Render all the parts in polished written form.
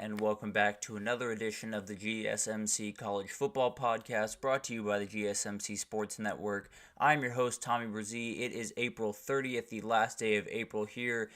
and welcome back to another edition of the GSMC College Football Podcast, brought to you by the GSMC Sports Network. I'm your host, Tommy Brzee. It is April 30th, the last day of April here,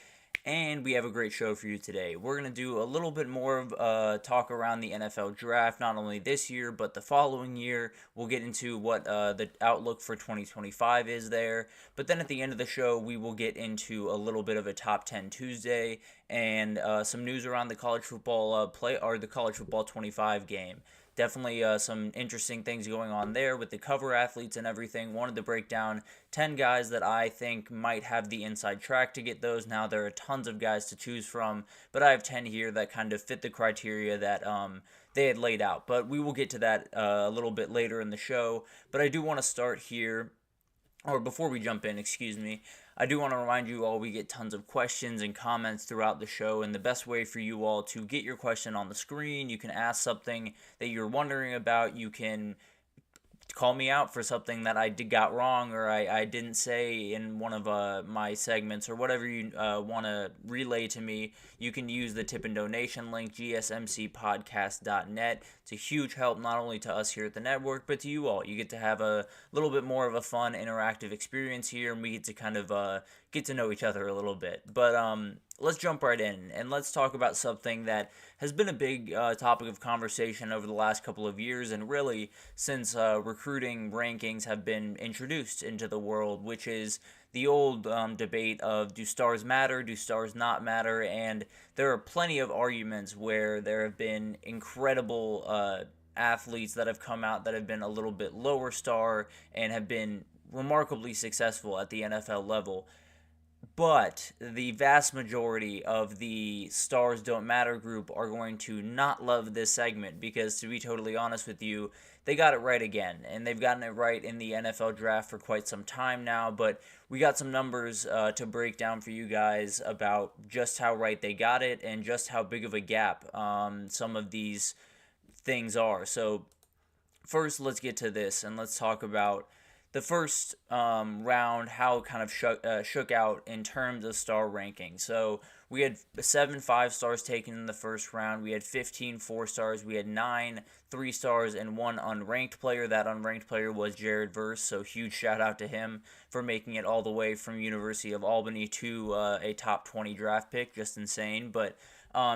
and we have a great show for you today. We're going to do a little bit more of talk around the NFL draft, not only this year, but the following year. We'll get into what the outlook for 2025 is there. But then at the end of the show, we will get into a little bit of a Top 10 Tuesday and some news around the college football the college football 25 game. Definitely some interesting things going on there with the cover athletes and everything. Wanted to break down 10 guys that I think might have the inside track to get those. Now, there are tons of guys to choose from, but I have 10 here that kind of fit the criteria that they had laid out. But we will get to that a little bit later in the show. But I do want to start here, or before we jump in, I do want to remind you all we get tons of questions and comments throughout the show, and the best way for you all to get your question on the screen, you can ask something that you're wondering about, you can call me out for something that I got wrong or I didn't say in one of my segments or whatever you want to relay to me. You can use the tip and donation link, gsmcpodcast.net. It's a huge help not only to us here at the network, but to you all. You get to have a little bit more of a fun, interactive experience here, and we get to kind of get to know each other a little bit. But let's jump right in, and let's talk about something that has been a big topic of conversation over the last couple of years, and really since recruiting rankings have been introduced into the world, which is the old debate of do stars matter, do stars not matter, and there are plenty of arguments where there have been incredible athletes that have come out that have been a little bit lower star and have been remarkably successful at the NFL level. But the vast majority of the Stars Don't Matter group are going to not love this segment because, to be totally honest with you, they got it right again. And they've gotten it right in the NFL draft for quite some time now. But we got some numbers to break down for you guys about just how right they got it and just how big of a gap some of these things are. So first, let's get to this and let's talk about the first round, how it kind of shook out in terms of star ranking. So we had 7 5-stars taken in the first round. We had 15 4-stars. We had 9 3-stars and 1 unranked player. That unranked player was Jared Verse, so huge shout out to him for making it all the way from University of Albany to a top 20 draft pick. Just insane, but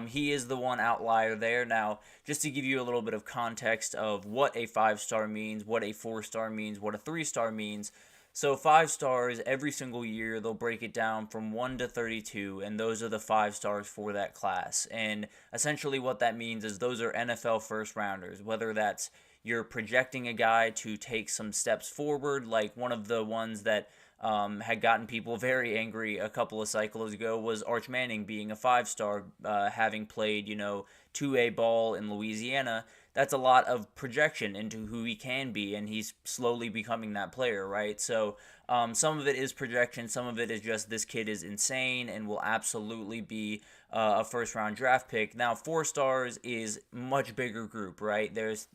he is the one outlier there. Now, just to give you a little bit of context of what a 5-star means, what a 4-star means, what a 3-star means. So 5 stars, every single year, they'll break it down from 1 to 32, and those are the 5 stars for that class. And essentially what that means is those are NFL first-rounders, whether that's you're projecting a guy to take some steps forward, like one of the ones that had gotten people very angry a couple of cycles ago was Arch Manning being a 5-star, having played, 2A ball in Louisiana. That's a lot of projection into who he can be, and he's slowly becoming that player, right? So some of it is projection, some of it is just this kid is insane and will absolutely be a first-round draft pick. Now, 4 stars is much bigger group, right? There's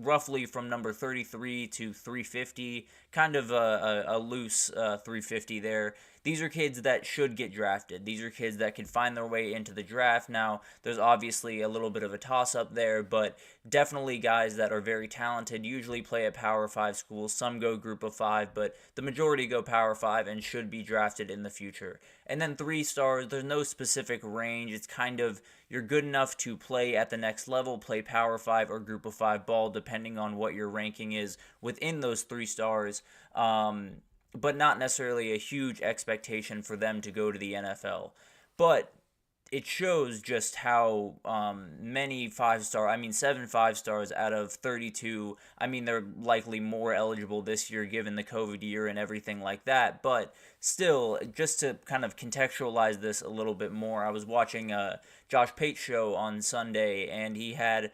roughly from number 33 to 350, kind of a loose 350 there. These are kids that should get drafted. These are kids that can find their way into the draft. Now, there's obviously a little bit of a toss-up there, but definitely guys that are very talented, usually play at Power 5 schools. Some go Group of 5, but the majority go Power 5 and should be drafted in the future. And then 3 stars, there's no specific range. It's kind of you're good enough to play at the next level, play Power 5 or Group of 5 ball, depending on what your ranking is within those 3 stars. But not necessarily a huge expectation for them to go to the NFL. But it shows just how many 7 5-stars out of 32. They're likely more eligible this year given the COVID year and everything like that. But still, just to kind of contextualize this a little bit more, I was watching Josh Pate's show on Sunday, and he had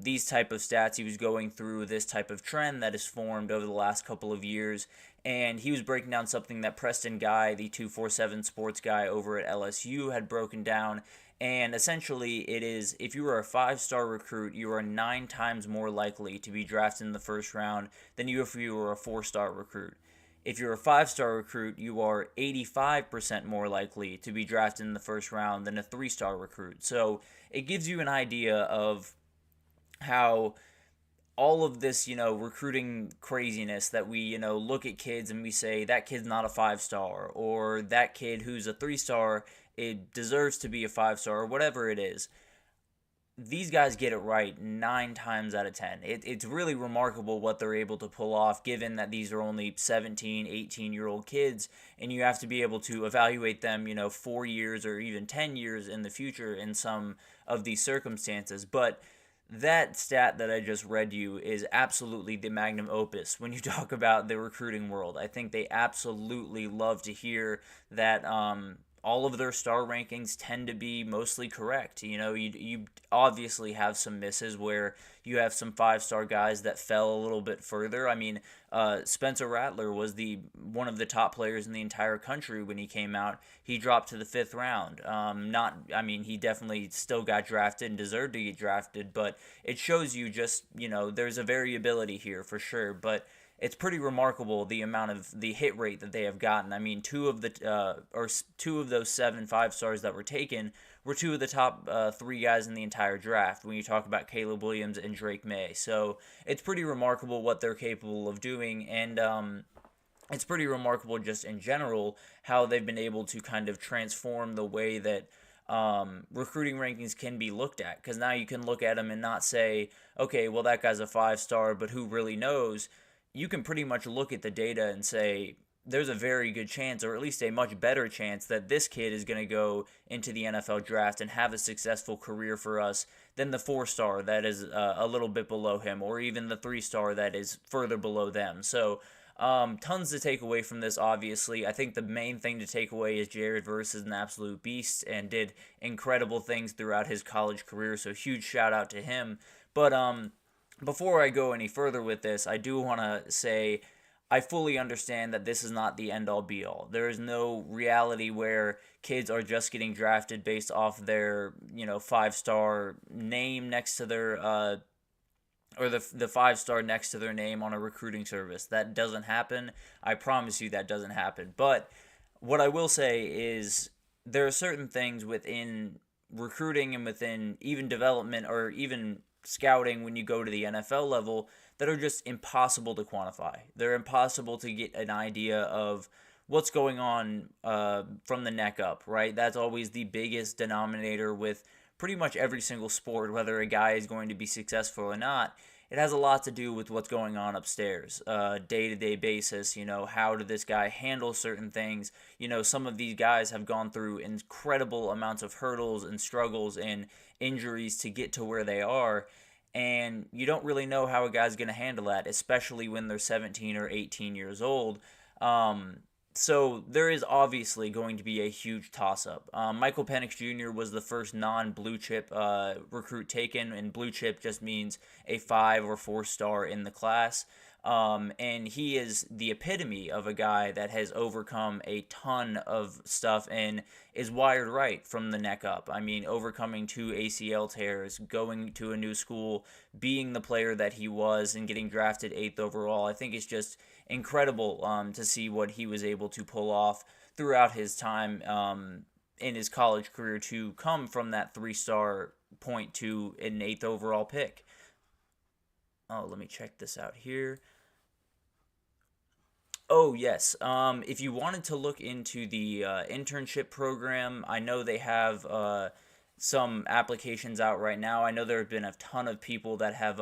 these type of stats. He was going through this type of trend that has formed over the last couple of years, and he was breaking down something that Preston Guy, the 247 sports guy over at LSU, had broken down. And essentially it is, if you are a 5-star recruit, you are 9 times more likely to be drafted in the first round than if you were a 4-star recruit. if you're a 5-star recruit, you are 85% more likely to be drafted in the first round than a 3-star recruit. So it gives you an idea of how all of this, recruiting craziness that we, look at kids and we say that kid's not a 5-star, or that kid who's a 3-star, it deserves to be a 5-star, or whatever it is. These guys get it right 9 times out of 10. It's really remarkable what they're able to pull off, given that these are only 17, 18-year-old kids, and you have to be able to evaluate them, 4 years or even 10 years in the future in some of these circumstances. But that stat that I just read you is absolutely the magnum opus when you talk about the recruiting world. I think they absolutely love to hear that all of their star rankings tend to be mostly correct. You obviously have some misses where you have some 5-star guys that fell a little bit further. I mean, Spencer Rattler was one of the top players in the entire country when he came out. He dropped to the 5th round. He definitely still got drafted and deserved to get drafted, but it shows you just, there's a variability here for sure. But it's pretty remarkable the amount of the hit rate that they have gotten. I mean, two of those 7 5-stars that were taken were 2 of the top 3 guys in the entire draft when you talk about Caleb Williams and Drake May. So it's pretty remarkable what they're capable of doing, and it's pretty remarkable just in general how they've been able to kind of transform the way that recruiting rankings can be looked at. Because now you can look at them and not say, okay, well, that guy's a 5-star, but who really knows? You can pretty much look at the data and say there's a very good chance, or at least a much better chance, that this kid is going to go into the NFL draft and have a successful career for us than the 4-star that is a little bit below him, or even the 3-star that is further below them. So tons to take away from this, obviously. I think the main thing to take away is Jared Verse is an absolute beast and did incredible things throughout his college career, so huge shout out to him. But before I go any further with this, I do want to say I fully understand that this is not the end-all be-all. There is no reality where kids are just getting drafted based off their, 5-star name next to their, or the 5-star next to their name on a recruiting service. That doesn't happen. I promise you that doesn't happen. But what I will say is there are certain things within recruiting and within even development or even scouting when you go to the NFL level that are just impossible to quantify. They're impossible to get an idea of what's going on from the neck up, right? That's always the biggest denominator with pretty much every single sport, whether a guy is going to be successful or not. It has a lot to do with what's going on upstairs, day-to-day basis. How did this guy handle certain things? Some of these guys have gone through incredible amounts of hurdles and struggles and injuries to get to where they are, and you don't really know how a guy's going to handle that, especially when they're 17 or 18 years old. So there is obviously going to be a huge toss-up. Michael Penix Jr. was the first non-blue chip recruit taken, and blue chip just means a 5 or 4-star in the class. And he is the epitome of a guy that has overcome a ton of stuff and is wired right from the neck up. I mean, overcoming 2 ACL tears, going to a new school, being the player that he was, and getting drafted 8th overall. I think it's just incredible to see what he was able to pull off throughout his time in his college career to come from that 3-star point to an 8th overall pick. Oh, let me check this out here. Oh, yes. If you wanted to look into the internship program, I know they have some applications out right now. I know there have been a ton of people that have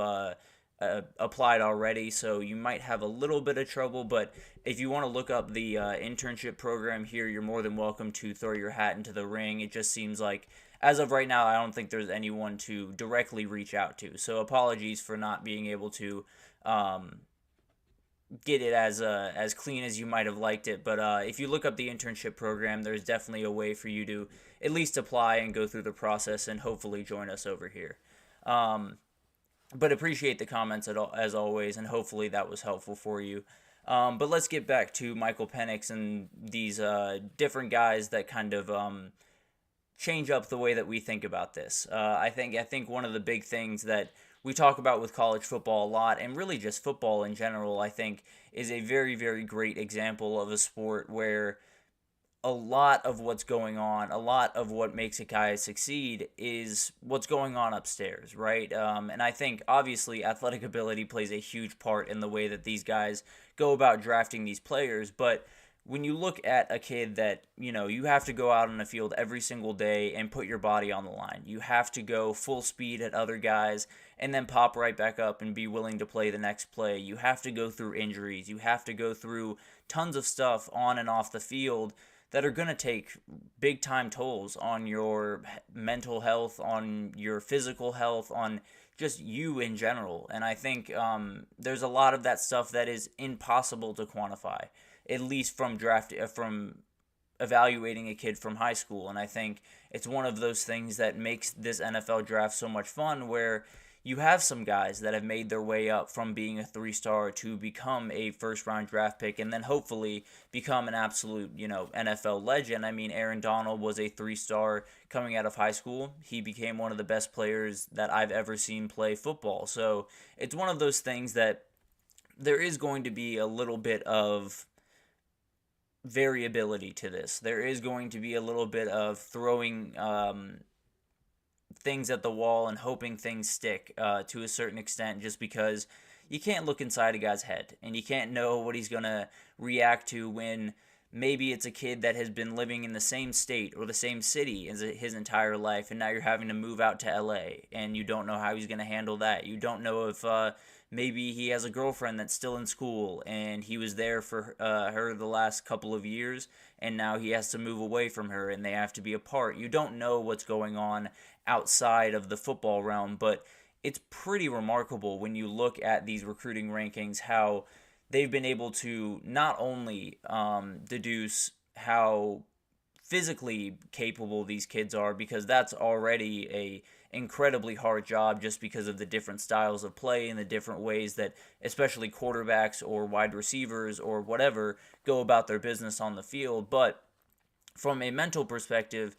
applied already, so you might have a little bit of trouble, but if you want to look up the internship program here, you're more than welcome to throw your hat into the ring. It just seems like, as of right now, I don't think there's anyone to directly reach out to, so apologies for not being able to get it as clean as you might have liked it, but if you look up the internship program, there's definitely a way for you to at least apply and go through the process and hopefully join us over here. But appreciate the comments as always, and hopefully that was helpful for you. But let's get back to Michael Penix and these different guys that kind of change up the way that we think about this. I think one of the big things that we talk about with college football a lot, and really just football in general, I think, is a very, very great example of a sport where a lot of what's going on, a lot of what makes a guy succeed is what's going on upstairs, right? And I think obviously athletic ability plays a huge part in the way that these guys go about drafting these players. But when you look at a kid that, you have to go out on the field every single day and put your body on the line, you have to go full speed at other guys and then pop right back up and be willing to play the next play. You have to go through injuries. You have to go through tons of stuff on and off the field that are going to take big time tolls on your mental health, on your physical health, on just you in general. And I think there's a lot of that stuff that is impossible to quantify, at least from evaluating a kid from high school. And I think it's one of those things that makes this NFL draft so much fun, where you have some guys that have made their way up from being a 3-star to become a first-round draft pick and then hopefully become an absolute, NFL legend. I mean, Aaron Donald was a 3-star coming out of high school. He became one of the best players that I've ever seen play football. So it's one of those things that there is going to be a little bit of variability to this. There is going to be a little bit of throwing things at the wall and hoping things stick to a certain extent, just because you can't look inside a guy's head and you can't know what he's going to react to when maybe it's a kid that has been living in the same state or the same city as his entire life, and now you're having to move out to LA and you don't know how he's going to handle that. You don't know if maybe he has a girlfriend that's still in school and he was there for her the last couple of years and now he has to move away from her and they have to be apart. You don't know what's going on outside of the football realm, but it's pretty remarkable when you look at these recruiting rankings how they've been able to not only deduce how physically capable these kids are, because that's already a incredibly hard job just because of the different styles of play and the different ways that especially quarterbacks or wide receivers or whatever go about their business on the field. But from a mental perspective,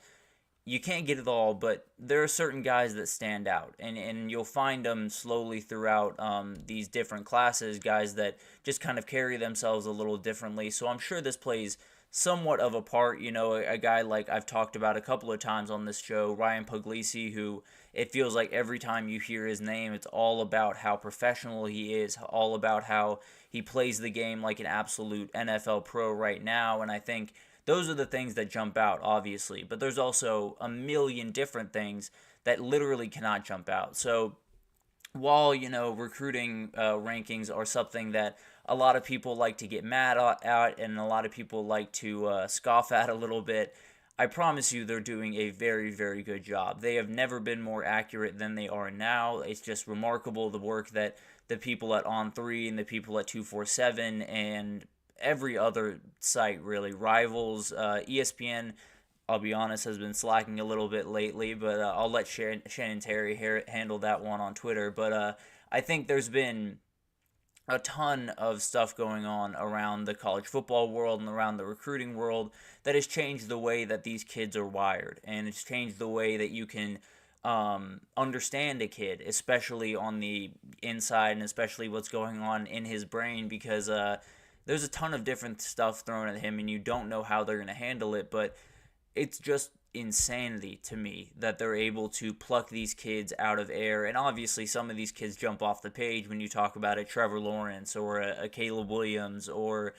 you can't get it all, but there are certain guys that stand out, and you'll find them slowly throughout these different classes, guys that just kind of carry themselves a little differently. So I'm sure this plays somewhat of a part. A guy like I've talked about a couple of times on this show, Ryan Puglisi, who it feels like every time you hear his name, it's all about how professional he is, all about how he plays the game like an absolute NFL pro right now, and I think those are the things that jump out, obviously, but there's also a million different things that literally cannot jump out. So while, recruiting rankings are something that a lot of people like to get mad at and a lot of people like to scoff at a little bit, I promise you they're doing a very, very good job. They have never been more accurate than they are now. It's just remarkable the work that the people at On3 and the people at 247 and every other site, really, Rivals, ESPN, I'll be honest, has been slacking a little bit lately, but I'll let Shannon Terry handle that one on Twitter. But I think there's been a ton of stuff going on around the college football world and around the recruiting world that has changed the way that these kids are wired, and it's changed the way that you can understand a kid, especially on the inside and especially what's going on in his brain, because there's a ton of different stuff thrown at him and you don't know how they're going to handle it. But it's just insanity to me that they're able to pluck these kids out of air. And obviously some of these kids jump off the page when you talk about a Trevor Lawrence or a Caleb Williams or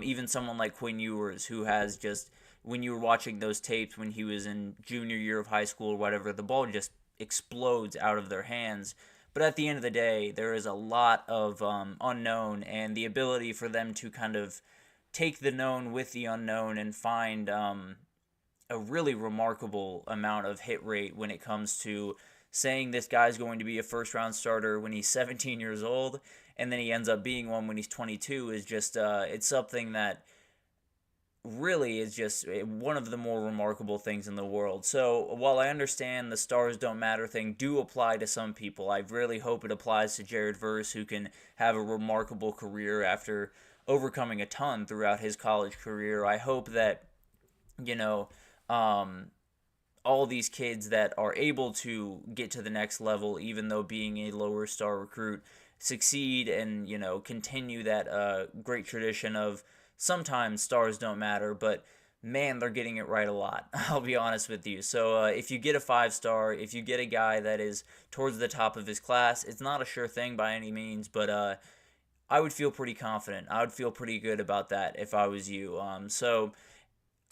even someone like Quinn Ewers, who has just, when you were watching those tapes when he was in junior year of high school or whatever, the ball just explodes out of their hands. But at the end of the day, there is a lot of unknown, and the ability for them to kind of take the known with the unknown and find a really remarkable amount of hit rate when it comes to saying this guy's going to be a first-round starter when he's 17 years old, and then he ends up being one when he's 22 is just, it's something that really is just one of the more remarkable things in the world. So while I understand the stars don't matter thing do apply to some people, I really hope it applies to Jared Verse, who can have a remarkable career after overcoming a ton throughout his college career. I hope that, all all these kids that are able to get to the next level, even though being a lower star recruit, succeed and, continue that great tradition of sometimes stars don't matter, but man, they're getting it right a lot. I'll be honest with you. So if you get a 5-star, if you get a guy that is towards the top of his class, it's not a sure thing by any means, but I would feel pretty confident. I would feel pretty good about that if I was you. So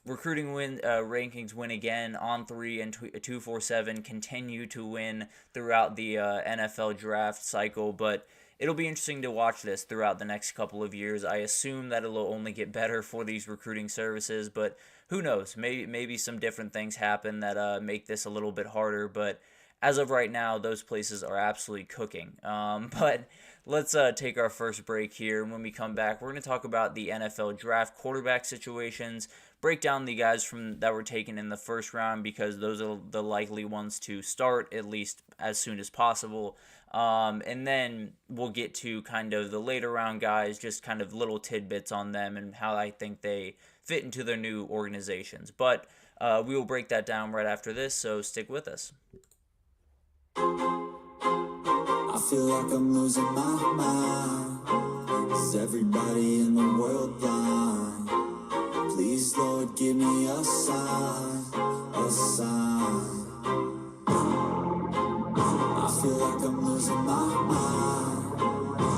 recruiting rankings win again. On3 and 247 continue to win throughout the NFL draft cycle, but it'll be interesting to watch this throughout the next couple of years. I assume that it'll only get better for these recruiting services, but who knows? Maybe some different things happen that make this a little bit harder, but as of right now, those places are absolutely cooking. But let's take our first break here. And when we come back, we're going to talk about the NFL draft quarterback situations, break down the guys that were taken in the first round because those are the likely ones to start, at least as soon as possible. And then we'll get to kind of the later round guys, just kind of little tidbits on them and how I think they fit into their new organizations. But we will break that down right after this, so stick with us. I feel like I'm losing my mind. Is everybody in the world blind? Please, Lord, give me a sign, a sign. I feel like I'm losing my mind.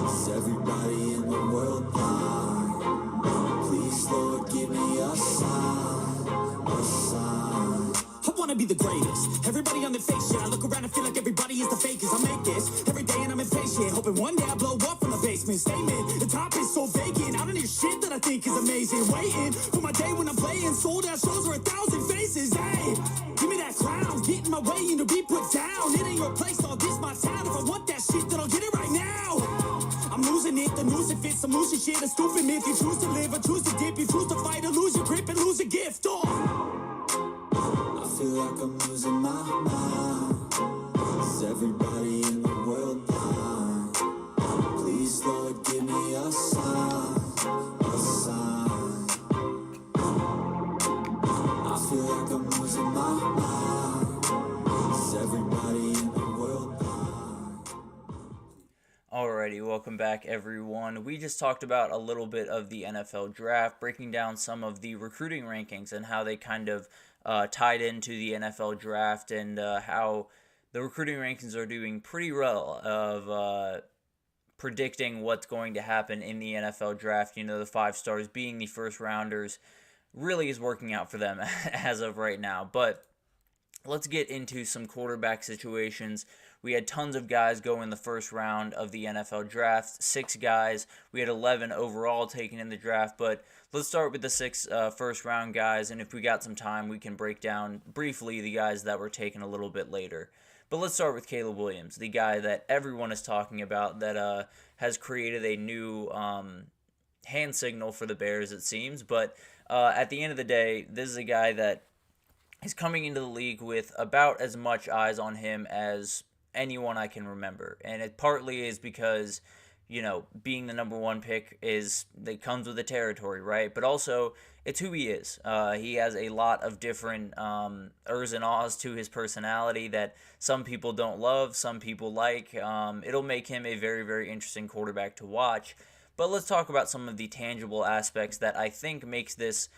Is everybody in the world blind? Please, Lord, give me a sign, a sign. I wanna be the greatest. Everybody on their face, yeah. I look around and feel like everybody is the fakest. I make this every day and I'm impatient, hoping one day I blow up from the basement. Statement, the top is so vacant. I don't hear shit that I think is amazing. Waiting for my day when I'm playing sold out shows or 1,000 faces. Hey, give me that crown, get in my way and to be put down. It ain't your place, all this my town. If I want that shit, then I'll get it right now. I'm losing it, the noose it fits. I'm losing shit, a stupid myth. You choose to live or choose to dip. You choose to fight or lose your grip and lose a gift. I feel like I'm losing my mind. Is everybody in the world blind? Please, Lord, give me a sign, a sign. I feel like I'm losing my mind. Is everybody in the world blind? Alrighty, welcome back everyone. We just talked about a little bit of the NFL draft, breaking down some of the recruiting rankings and how they kind of tied into the NFL draft and how the recruiting rankings are doing pretty well of predicting what's going to happen in the NFL draft. The 5 stars being the first rounders really is working out for them as of right now. But let's get into some quarterback situations. We had tons of guys go in the first round of the NFL draft, 6 guys. We had 11 overall taken in the draft, but let's start with the 6 first-round guys, and if we got some time, we can break down briefly the guys that were taken a little bit later. But let's start with Caleb Williams, the guy that everyone is talking about that has created a new hand signal for the Bears, it seems. But at the end of the day, this is a guy that is coming into the league with about as much eyes on him as anyone I can remember. And it partly is because, being the number 1 pick that comes with the territory, right? But also, it's who he is. He has a lot of different ers and ahs to his personality that some people don't love, some people like. It'll make him a very, very interesting quarterback to watch. But let's talk about some of the tangible aspects that I think makes this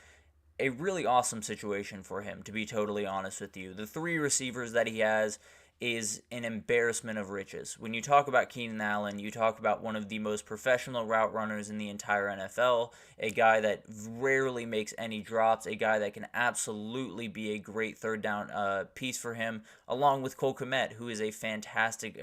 a really awesome situation for him, to be totally honest with you. The 3 receivers that he has is an embarrassment of riches. When you talk about Keenan Allen, you talk about one of the most professional route runners in the entire NFL, a guy that rarely makes any drops, a guy that can absolutely be a great third down piece for him, along with Cole Kmet, who is a fantastic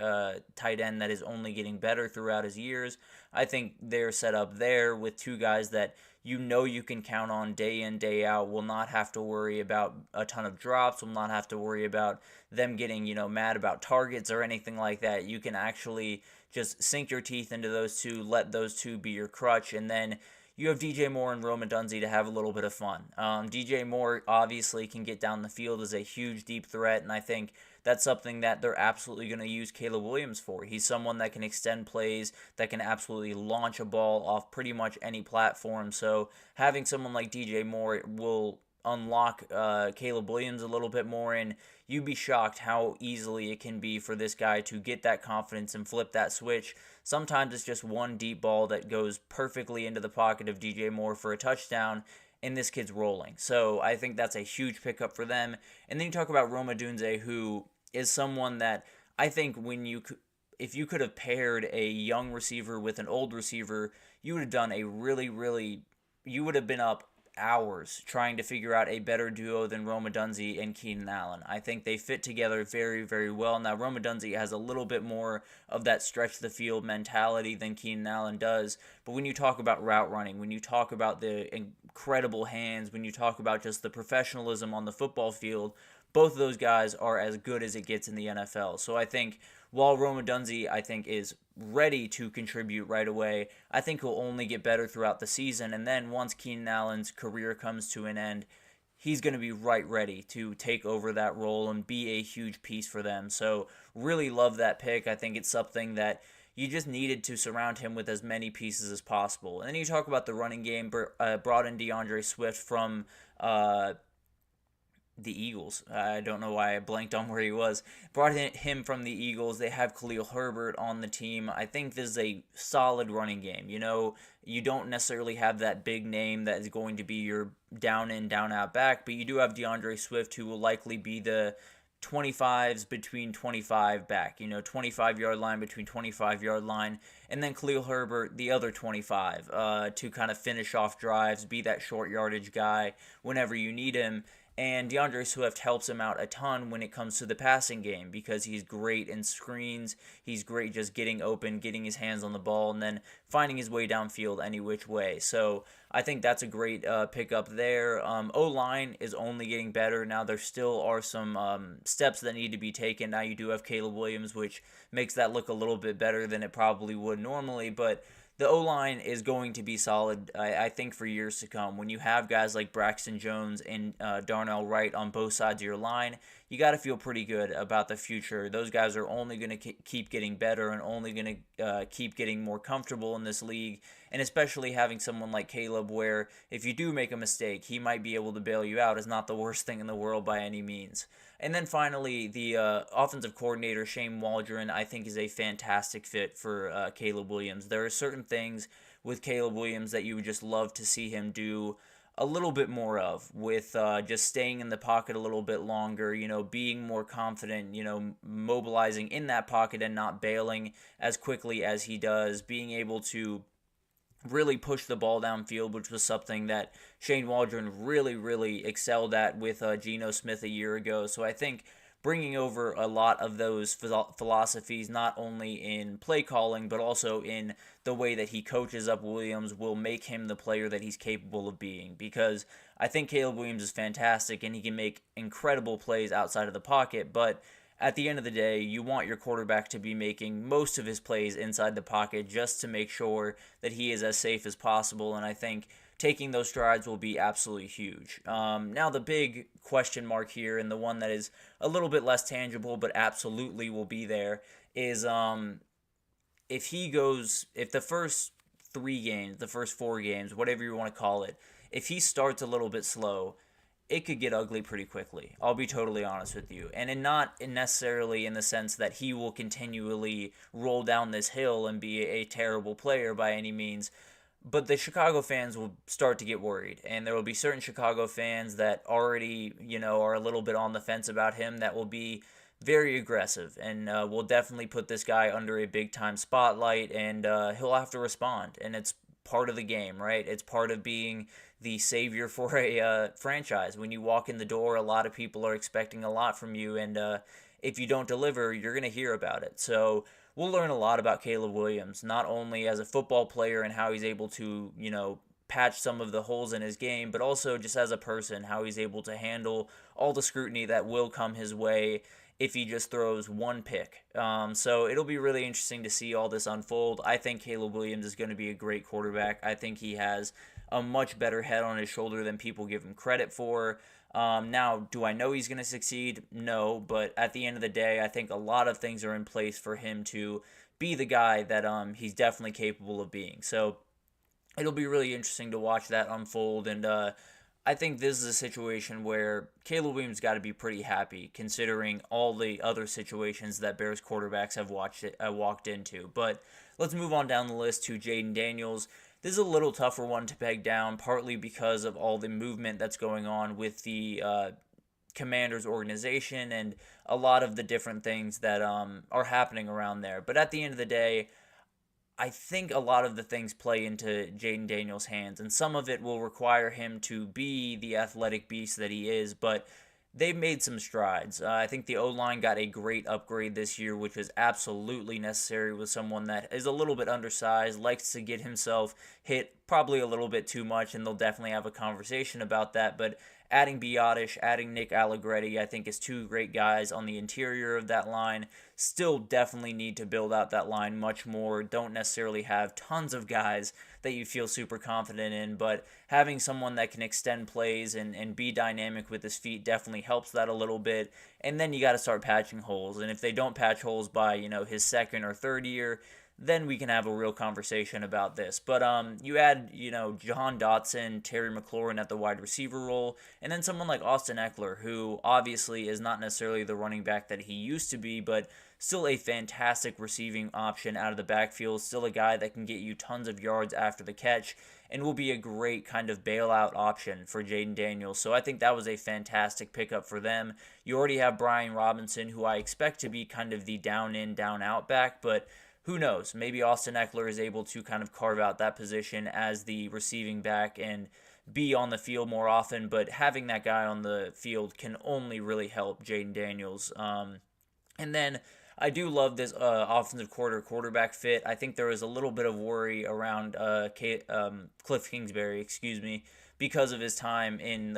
tight end that is only getting better throughout his years. I think they're set up there with 2 guys that you can count on day in, day out, will not have to worry about a ton of drops, will not have to worry about them getting, mad about targets or anything like that. You can actually just sink your teeth into those 2, let those 2 be your crutch, and then you have DJ Moore and Rome Odunze to have a little bit of fun. DJ Moore obviously can get down the field as a huge deep threat, and I think that's something that they're absolutely going to use Caleb Williams for. He's someone that can extend plays, that can absolutely launch a ball off pretty much any platform. So having someone like DJ Moore will unlock Caleb Williams a little bit more, and you'd be shocked how easily it can be for this guy to get that confidence and flip that switch. Sometimes it's just one deep ball that goes perfectly into the pocket of DJ Moore for a touchdown, and this kid's rolling. So I think that's a huge pickup for them. And then you talk about Rome Odunze, who is someone that I think if you could have paired a young receiver with an old receiver, you would have done a you would have been up hours trying to figure out a better duo than Rome Odunze and Keenan Allen. I think they fit together very, very well. Now, Rome Odunze has a little bit more of that stretch the field mentality than Keenan Allen does, but when you talk about route running, when you talk about the incredible hands, when you talk about just the professionalism on the football field, both of those guys are as good as it gets in the NFL. So I think while Rome Odunze, I think, is ready to contribute right away, I think he'll only get better throughout the season. And then once Keenan Allen's career comes to an end, he's going to be right ready to take over that role and be a huge piece for them. So really love that pick. I think it's something that you just needed to surround him with as many pieces as possible. And then you talk about the running game, brought in DeAndre Swift from the Eagles. I don't know why I blanked on where he was. Brought him from the Eagles. They have Khalil Herbert on the team. I think this is a solid running game. You know, you don't necessarily have that big name that is going to be your down in, down out back, but you do have DeAndre Swift, who will likely be the 25s between 25 back, 25-yard line between 25-yard line, and then Khalil Herbert, the other 25, to kind of finish off drives, be that short yardage guy whenever you need him. And DeAndre Swift helps him out a ton when it comes to the passing game because he's great in screens. He's great just getting open, getting his hands on the ball, and then finding his way downfield any which way. So I think that's a great pickup there. O-line is only getting better. Now there still are some steps that need to be taken. Now you do have Caleb Williams, which makes that look a little bit better than it probably would normally, but the O-line is going to be solid, I think, for years to come. When you have guys like Braxton Jones and Darnell Wright on both sides of your line, you got to feel pretty good about the future. Those guys are only going to keep getting better and only going to keep getting more comfortable in this league. And especially having someone like Caleb, where if you do make a mistake, he might be able to bail you out, is not the worst thing in the world by any means. And then finally, the offensive coordinator, Shane Waldron, I think is a fantastic fit for Caleb Williams. There are certain things with Caleb Williams that you would just love to see him do a little bit more of, with just staying in the pocket a little bit longer, being more confident, mobilizing in that pocket and not bailing as quickly as he does, being able to really push the ball downfield, which was something that Shane Waldron really, really excelled at with Geno Smith a year ago. So I think bringing over a lot of those philosophies, not only in play calling, but also in the way that he coaches up Williams, will make him the player that he's capable of being. Because I think Caleb Williams is fantastic and he can make incredible plays outside of the pocket, but at the end of the day, you want your quarterback to be making most of his plays inside the pocket just to make sure that he is as safe as possible, and I think taking those strides will be absolutely huge. Now, the big question mark here, and the one that is a little bit less tangible but absolutely will be there, is if the first 3 games, the first 4 games, whatever you want to call it, if he starts a little bit slow, it could get ugly pretty quickly. I'll be totally honest with you. And not necessarily in the sense that he will continually roll down this hill and be a terrible player by any means, but the Chicago fans will start to get worried. And there will be certain Chicago fans that already, are a little bit on the fence about him that will be very aggressive and will definitely put this guy under a big-time spotlight, and he'll have to respond. And it's part of the game, right? It's part of being the savior for a franchise. When you walk in the door, a lot of people are expecting a lot from you, and if you don't deliver, you're going to hear about it. So we'll learn a lot about Caleb Williams, not only as a football player and how he's able to, patch some of the holes in his game, but also just as a person, how he's able to handle all the scrutiny that will come his way if he just throws one pick. So it'll be really interesting to see all this unfold. I think Caleb Williams is going to be a great quarterback. I think he has a much better head on his shoulder than people give him credit for. Now, do I know he's going to succeed? No, but at the end of the day, I think a lot of things are in place for him to be the guy that he's definitely capable of being. So it'll be really interesting to watch that unfold, and I think this is a situation where Caleb Williams got to be pretty happy considering all the other situations that Bears quarterbacks have walked into. But let's move on down the list to Jaden Daniels. This is a little tougher one to peg down, partly because of all the movement that's going on with the Commanders organization and a lot of the different things that are happening around there. But at the end of the day, I think a lot of the things play into Jaden Daniels' hands, and some of it will require him to be the athletic beast that he is, but they've made some strides. I think the O-line got a great upgrade this year, which was absolutely necessary with someone that is a little bit undersized, likes to get himself hit probably a little bit too much, and they'll definitely have a conversation about that, but adding Biotish, adding Nick Allegretti, I think is two great guys on the interior of that line. Still definitely need to build out that line much more. Don't necessarily have tons of guys that you feel super confident in, but having someone that can extend plays and be dynamic with his feet definitely helps that a little bit. And then you got to start patching holes. And if they don't patch holes by, his second or third year, then we can have a real conversation about this. But you add, Jahan Dotson, Terry McLaurin at the wide receiver role, and then someone like Austin Eckler, who obviously is not necessarily the running back that he used to be, but still a fantastic receiving option out of the backfield, still a guy that can get you tons of yards after the catch, and will be a great kind of bailout option for Jaden Daniels. So I think that was a fantastic pickup for them. You already have Brian Robinson, who I expect to be kind of the down-in, down-out back, but who knows? Maybe Austin Eckler is able to kind of carve out that position as the receiving back and be on the field more often, but having that guy on the field can only really help Jaden Daniels. And then I do love this offensive quarterback fit. I think there is a little bit of worry around Cliff Kingsbury, because of his time in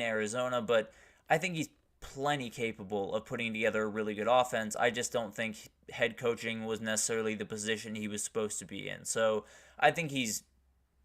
Arizona, but I think he's plenty capable of putting together a really good offense. I just don't think head coaching was necessarily the position he was supposed to be in. So I think he's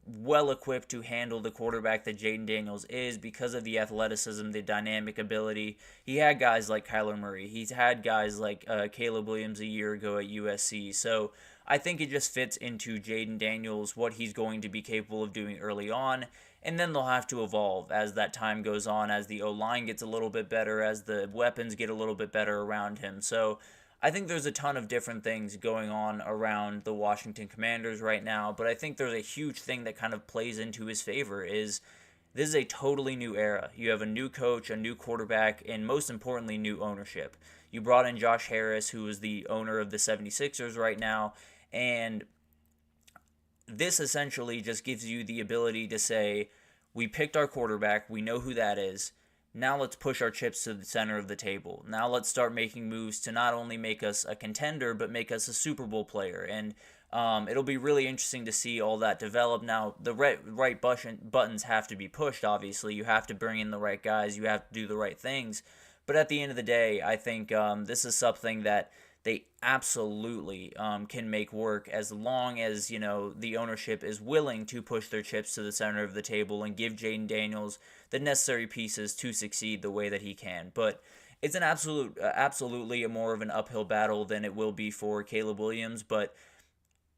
well equipped to handle the quarterback that Jaden Daniels is because of the athleticism, the dynamic ability. He had guys like Kyler Murray. He's had guys like Caleb Williams a year ago at USC. So I think it just fits into Jaden Daniels, what he's going to be capable of doing early on. And then they'll have to evolve as that time goes on, as the O-line gets a little bit better, as the weapons get a little bit better around him. So I think there's a ton of different things going on around the Washington Commanders right now, but I think there's a huge thing that kind of plays into his favor is this is a totally new era. You have a new coach, a new quarterback, and most importantly, new ownership. You brought in Josh Harris, who is the owner of the 76ers right now, and this essentially just gives you the ability to say, we picked our quarterback, we know who that is, now let's push our chips to the center of the table. Now let's start making moves to not only make us a contender, but make us a Super Bowl player. And it'll be really interesting to see all that develop. Now, the right buttons have to be pushed, obviously. You have to bring in the right guys. You have to do the right things. But at the end of the day, I think this is something that they absolutely can make work as long as, the ownership is willing to push their chips to the center of the table and give Jaden Daniels the necessary pieces to succeed the way that he can. But it's an absolutely more of an uphill battle than it will be for Caleb Williams, but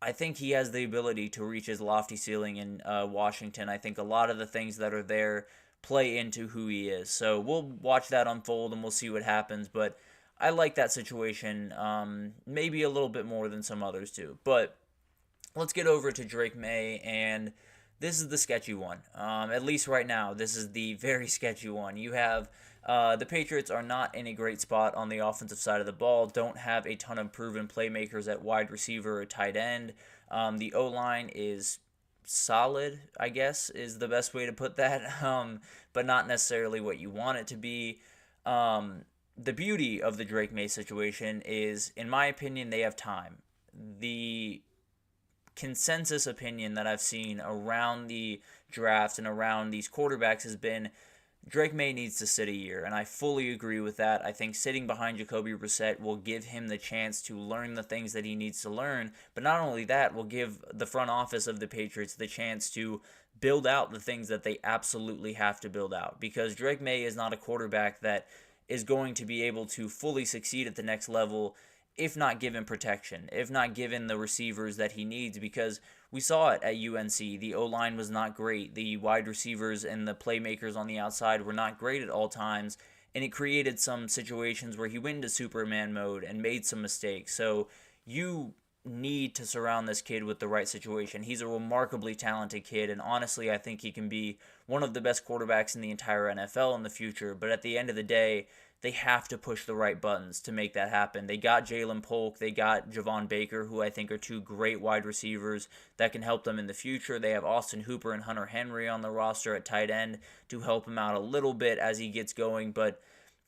I think he has the ability to reach his lofty ceiling in Washington. I think a lot of the things that are there play into who he is. So we'll watch that unfold and we'll see what happens, but I like that situation maybe a little bit more than some others do. But let's get over to Drake May, and this is the sketchy one. At least right now, this is the very sketchy one. You have the Patriots are not in a great spot on the offensive side of the ball, don't have a ton of proven playmakers at wide receiver or tight end. The O-line is solid, I guess, is the best way to put that, but not necessarily what you want it to be. The beauty of the Drake May situation is, in my opinion, they have time. The consensus opinion that I've seen around the draft and around these quarterbacks has been Drake May needs to sit a year, and I fully agree with that. I think sitting behind Jacoby Brissett will give him the chance to learn the things that he needs to learn, but not only that, will give the front office of the Patriots the chance to build out the things that they absolutely have to build out, because Drake May is not a quarterback that is going to be able to fully succeed at the next level if not given protection, if not given the receivers that he needs, because we saw it at UNC. The O-line was not great. The wide receivers and the playmakers on the outside were not great at all times, and it created some situations where he went into Superman mode and made some mistakes. So you need to surround this kid with the right situation. He's a remarkably talented kid, and honestly, I think he can be one of the best quarterbacks in the entire NFL in the future. But at the end of the day, they have to push the right buttons to make that happen. They got Jalen Polk, they got Javon Baker, who I think are two great wide receivers that can help them in the future. They have Austin Hooper and Hunter Henry on the roster at tight end to help him out a little bit as he gets going, but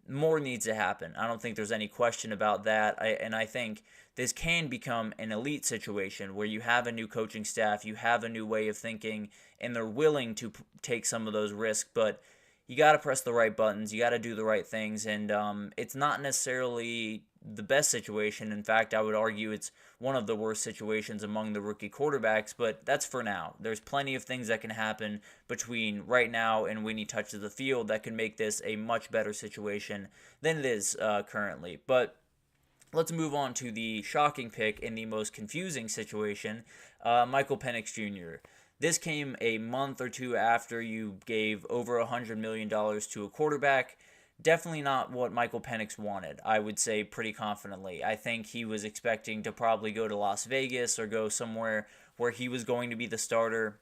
more needs to happen. I don't think there's any question about that. I think this can become an elite situation where you have a new coaching staff, you have a new way of thinking, and they're willing to take some of those risks, but you got to press the right buttons, you got to do the right things, and it's not necessarily the best situation. In fact, I would argue it's one of the worst situations among the rookie quarterbacks, but that's for now. There's plenty of things that can happen between right now and when he touches the field that can make this a much better situation than it is currently. But let's move on to the shocking pick in the most confusing situation, Michael Penix Jr. This came a month or two after you gave over $100 million to a quarterback. Definitely not what Michael Penix wanted, I would say pretty confidently. I think he was expecting to probably go to Las Vegas or go somewhere where he was going to be the starter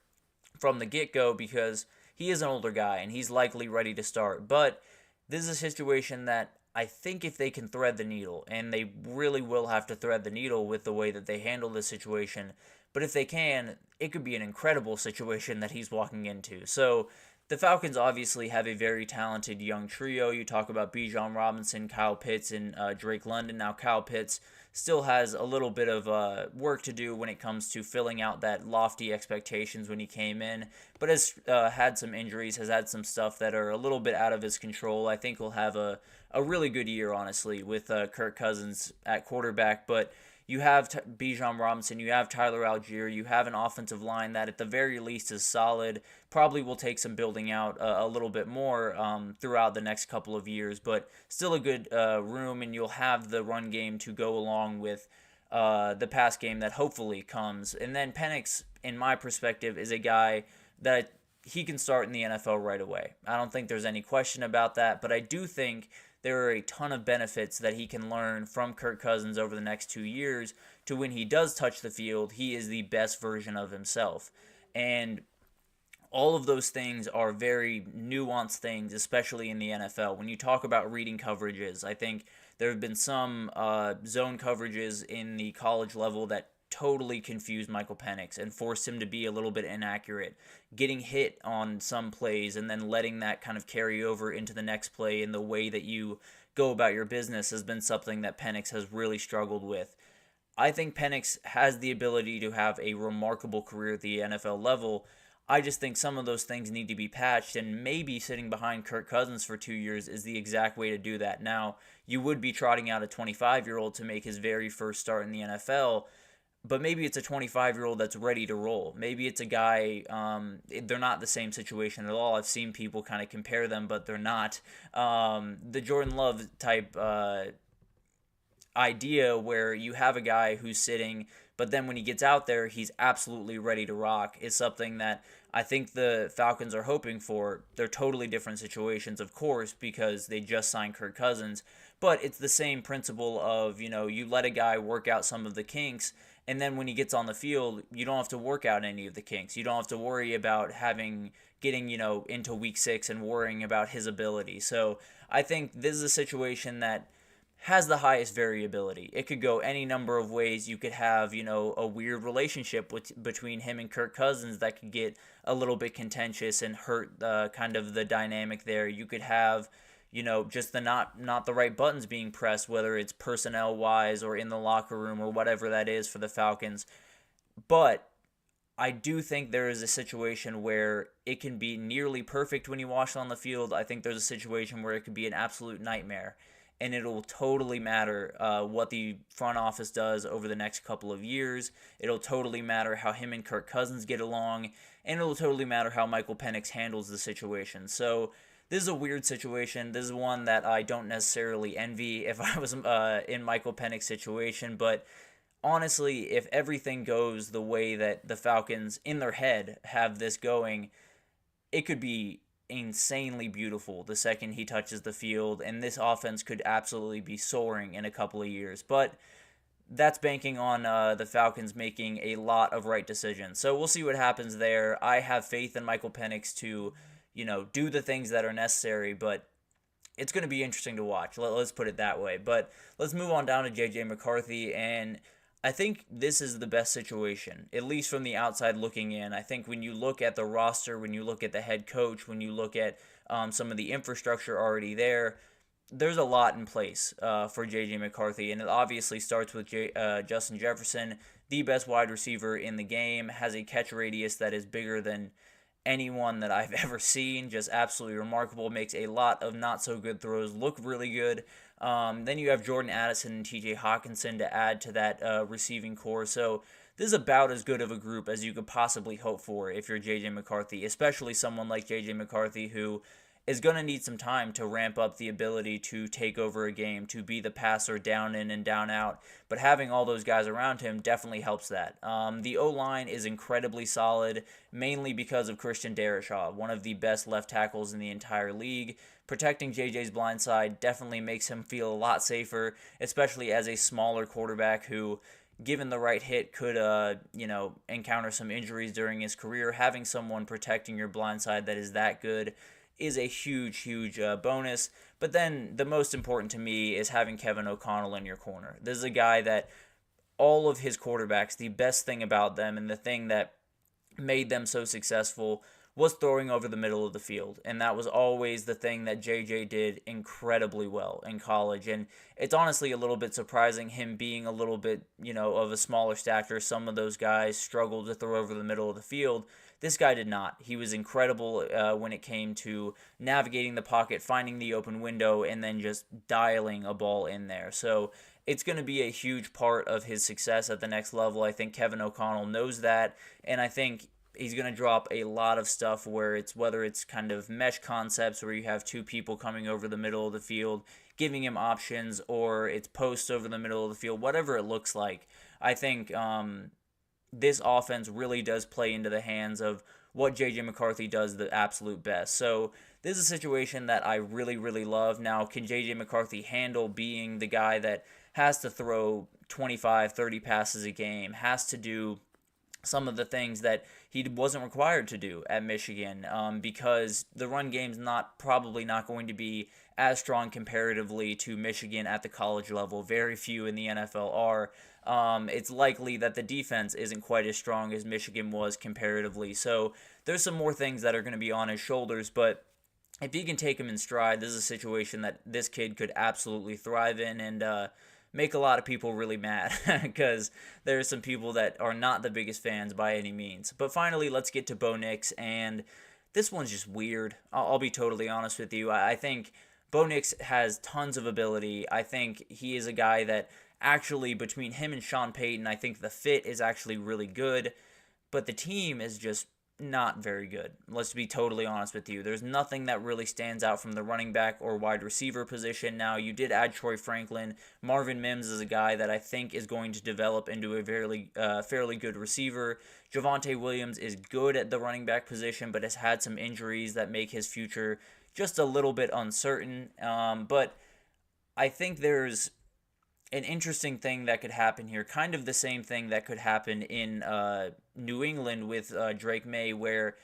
from the get-go, because he is an older guy and he's likely ready to start. But this is a situation that I think if they can thread the needle, and they really will have to thread the needle with the way that they handle this situation, but if they can, it could be an incredible situation that he's walking into. So the Falcons obviously have a very talented young trio. You talk about Bijan Robinson, Kyle Pitts, and Drake London. Now Kyle Pitts still has a little bit of work to do when it comes to filling out that lofty expectations when he came in, but has had some injuries, has had some stuff that are a little bit out of his control. I think he'll have a really good year, honestly, with Kirk Cousins at quarterback, but you have Bijan Robinson, you have Tyler Algier, you have an offensive line that at the very least is solid, probably will take some building out a little bit more throughout the next couple of years, but still a good room, and you'll have the run game to go along with the pass game that hopefully comes. And then Penix, in my perspective, is a guy that he can start in the NFL right away. I don't think there's any question about that, but I do think there are a ton of benefits that he can learn from Kirk Cousins over the next 2 years to when he does touch the field, he is the best version of himself. And all of those things are very nuanced things, especially in the NFL. When you talk about reading coverages, I think there have been some zone coverages in the college level that totally confused Michael Penix and forced him to be a little bit inaccurate, getting hit on some plays and then letting that kind of carry over into the next play, in the way that you go about your business has been something that Penix has really struggled with. I think Penix has the ability to have a remarkable career at the NFL level. I just think some of those things need to be patched, and maybe sitting behind Kirk Cousins for 2 years is the exact way to do that. Now, you would be trotting out a 25-year-old to make his very first start in the NFL, but maybe it's a 25-year-old that's ready to roll. Maybe it's a guy, they're not the same situation at all. I've seen people kind of compare them, but they're not. The Jordan Love type idea where you have a guy who's sitting, but then when he gets out there, he's absolutely ready to rock, is something that I think the Falcons are hoping for. They're totally different situations, of course, because they just signed Kirk Cousins, but it's the same principle of, you let a guy work out some of the kinks, and then when he gets on the field, you don't have to work out any of the kinks. You don't have to worry about getting into week 6 and worrying about his ability. So I think this is a situation that has the highest variability. It could go any number of ways. You could have, a weird relationship between him and Kirk Cousins that could get a little bit contentious and hurt kind of the dynamic there. You could have, just the not the right buttons being pressed, whether it's personnel-wise or in the locker room or whatever that is for the Falcons. But I do think there is a situation where it can be nearly perfect when you watch it on the field. I think there's a situation where it could be an absolute nightmare. And it'll totally matter what the front office does over the next couple of years. It'll totally matter how him and Kirk Cousins get along. And it'll totally matter how Michael Penix handles the situation. So this is a weird situation. This is one that I don't necessarily envy if I was in Michael Penix's situation, but honestly, if everything goes the way that the Falcons in their head have this going, it could be insanely beautiful the second he touches the field, and this offense could absolutely be soaring in a couple of years. But that's banking on the Falcons making a lot of right decisions. So we'll see what happens there. I have faith in Michael Penix to, do the things that are necessary, but it's going to be interesting to watch. Let's put it that way. But let's move on down to J.J. McCarthy, and I think this is the best situation, at least from the outside looking in. I think when you look at the roster, when you look at the head coach, when you look at some of the infrastructure already there, there's a lot in place for J.J. McCarthy, and it obviously starts with Justin Jefferson, the best wide receiver in the game, has a catch radius that is bigger than anyone that I've ever seen, just absolutely remarkable, makes a lot of not-so-good throws look really good. Then you have Jordan Addison and TJ Hawkinson to add to that receiving core, so this is about as good of a group as you could possibly hope for if you're J.J. McCarthy, especially someone like J.J. McCarthy who is going to need some time to ramp up the ability to take over a game, to be the passer down in and down out. But having all those guys around him definitely helps that. The O-line is incredibly solid, mainly because of Christian Darrisaw, one of the best left tackles in the entire league. Protecting JJ's blind side definitely makes him feel a lot safer, especially as a smaller quarterback who, given the right hit, could encounter some injuries during his career. Having someone protecting your blind side that is that good is a huge bonus. But then the most important to me is having Kevin O'Connell in your corner. This is a guy that all of his quarterbacks, the best thing about them and the thing that made them so successful was throwing over the middle of the field. And that was always the thing that JJ did incredibly well in college. And it's honestly a little bit surprising him being a little bit, of a smaller stature. Some of those guys struggled to throw over the middle of the field. This guy did not. He was incredible when it came to navigating the pocket, finding the open window, and then just dialing a ball in there. So it's going to be a huge part of his success at the next level. I think Kevin O'Connell knows that, and I think he's going to drop a lot of stuff whether it's kind of mesh concepts where you have two people coming over the middle of the field, giving him options, or it's posts over the middle of the field, whatever it looks like. I think this offense really does play into the hands of what J.J. McCarthy does the absolute best. So this is a situation that I really, really love. Now, can J.J. McCarthy handle being the guy that has to throw 25, 30 passes a game, has to do some of the things that he wasn't required to do at Michigan because the run game's probably not going to be as strong comparatively to Michigan at the college level. Very few in the NFL are. It's likely that the defense isn't quite as strong as Michigan was comparatively. So there's some more things that are going to be on his shoulders, but if he can take him in stride, this is a situation that this kid could absolutely thrive in and make a lot of people really mad because there are some people that are not the biggest fans by any means. But finally, let's get to Bo Nix, and this one's just weird. I'll be totally honest with you. I think Bo Nix has tons of ability. I think he is a guy that actually, between him and Sean Payton, I think the fit is actually really good, but the team is just not very good. Let's be totally honest with you. There's nothing that really stands out from the running back or wide receiver position. Now, you did add Troy Franklin. Marvin Mims is a guy that I think is going to develop into a fairly good receiver. Javonte Williams is good at the running back position, but has had some injuries that make his future just a little bit uncertain. But I think there's an interesting thing that could happen here, kind of the same thing that could happen in New England with Drake May, where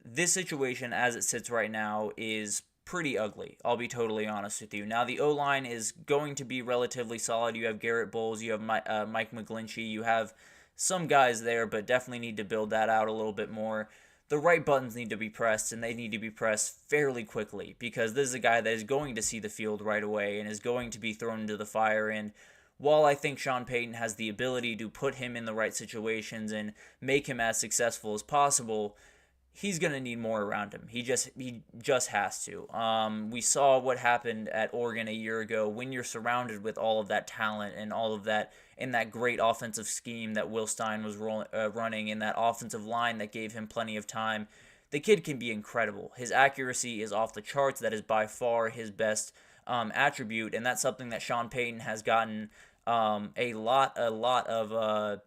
this situation as it sits right now is pretty ugly. I'll be totally honest with you. Now, the O-line is going to be relatively solid. You have Garrett Bowles, you have Mike McGlinchey, you have some guys there, but definitely need to build that out a little bit more. The right buttons need to be pressed, and they need to be pressed fairly quickly because this is a guy that is going to see the field right away and is going to be thrown into the fire. And while I think Sean Payton has the ability to put him in the right situations and make him as successful as possible, he's going to need more around him. He just has to. We saw what happened at Oregon a year ago when you're surrounded with all of that talent and all of that in that great offensive scheme that Will Stein was running, in that offensive line that gave him plenty of time. the kid can be incredible. His accuracy is off the charts. That is by far his best attribute, and that's something that Sean Payton has gotten a lot of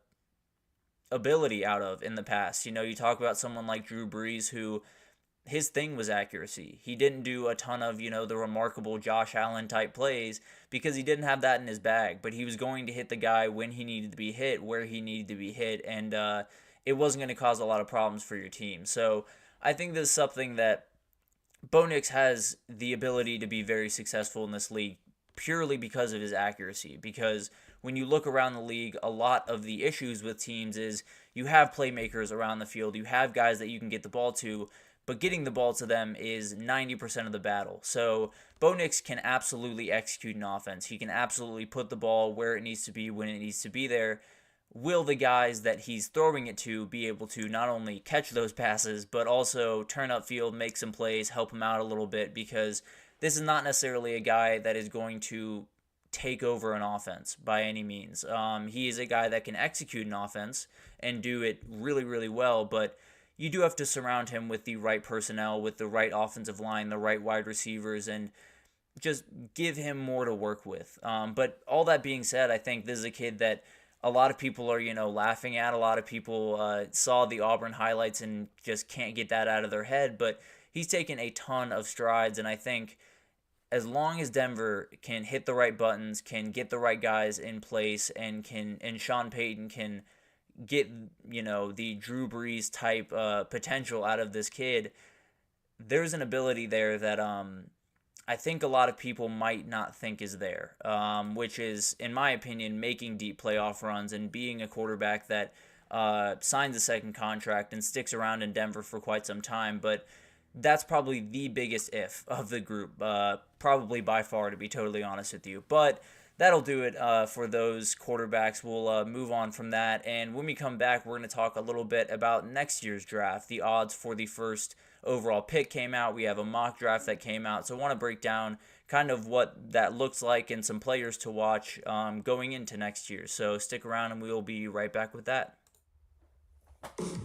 ability out of in the past. You talk about someone like Drew Brees, who his thing was accuracy. He didn't do a ton of, the remarkable Josh Allen type plays because he didn't have that in his bag, but he was going to hit the guy when he needed to be hit, where he needed to be hit, and it wasn't going to cause a lot of problems for your team. So I think this is something that Bo Nix has the ability to be very successful in this league purely because of his accuracy, because when you look around the league, a lot of the issues with teams is you have playmakers around the field, you have guys that you can get the ball to, but getting the ball to them is 90% of the battle. So Bo Nix can absolutely execute an offense. He can absolutely put the ball where it needs to be when it needs to be there. Will the guys that he's throwing it to be able to not only catch those passes, but also turn upfield, make some plays, help him out a little bit? Because this is not necessarily a guy that is going to take over an offense by any means. He is a guy that can execute an offense and do it really, really well, but you do have to surround him with the right personnel, with the right offensive line, the right wide receivers, and just give him more to work with. But all that being said, I think this is a kid that a lot of people are, laughing at. A lot of people saw the Auburn highlights and just can't get that out of their head. But he's taken a ton of strides, and I think as long as Denver can hit the right buttons, can get the right guys in place, and Sean Payton can get, the Drew Brees type potential out of this kid, there's an ability there that I think a lot of people might not think is there, which is, in my opinion, making deep playoff runs and being a quarterback that signs a second contract and sticks around in Denver for quite some time. But that's probably the biggest if of the group, probably by far, to be totally honest with you. But that'll do it for those quarterbacks. We'll move on from that. And when we come back, we're going to talk a little bit about next year's draft. The odds for the first overall pick came out. We have a mock draft that came out. So I want to break down kind of what that looks like and some players to watch going into next year. So stick around and we'll be right back with that.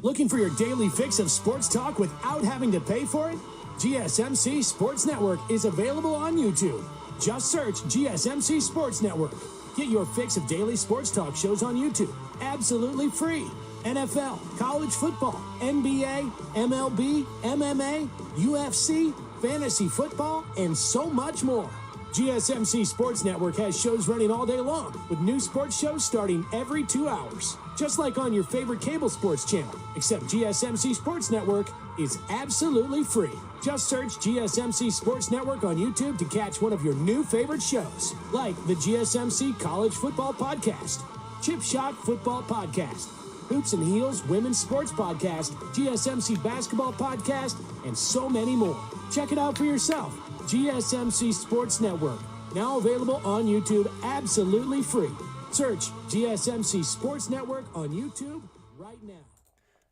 Looking for your daily fix of sports talk without having to pay for it? GSMC Sports Network is available on YouTube. Just search GSMC Sports Network. Get your fix of daily sports talk shows on YouTube, absolutely free. NFL, college football, NBA, MLB, MMA, UFC, fantasy football, and so much more. GSMC Sports Network has shows running all day long, with new sports shows starting every 2 hours. Just like on your favorite cable sports channel, except GSMC Sports Network is absolutely free. Just search GSMC Sports Network on YouTube to catch one of your new favorite shows, like the GSMC College Football Podcast, Chip Shot Football Podcast, Hoops and Heels Women's Sports Podcast, GSMC Basketball Podcast, and so many more. Check it out for yourself. GSMC Sports Network, now available on YouTube absolutely free. Search GSMC Sports Network on YouTube right now.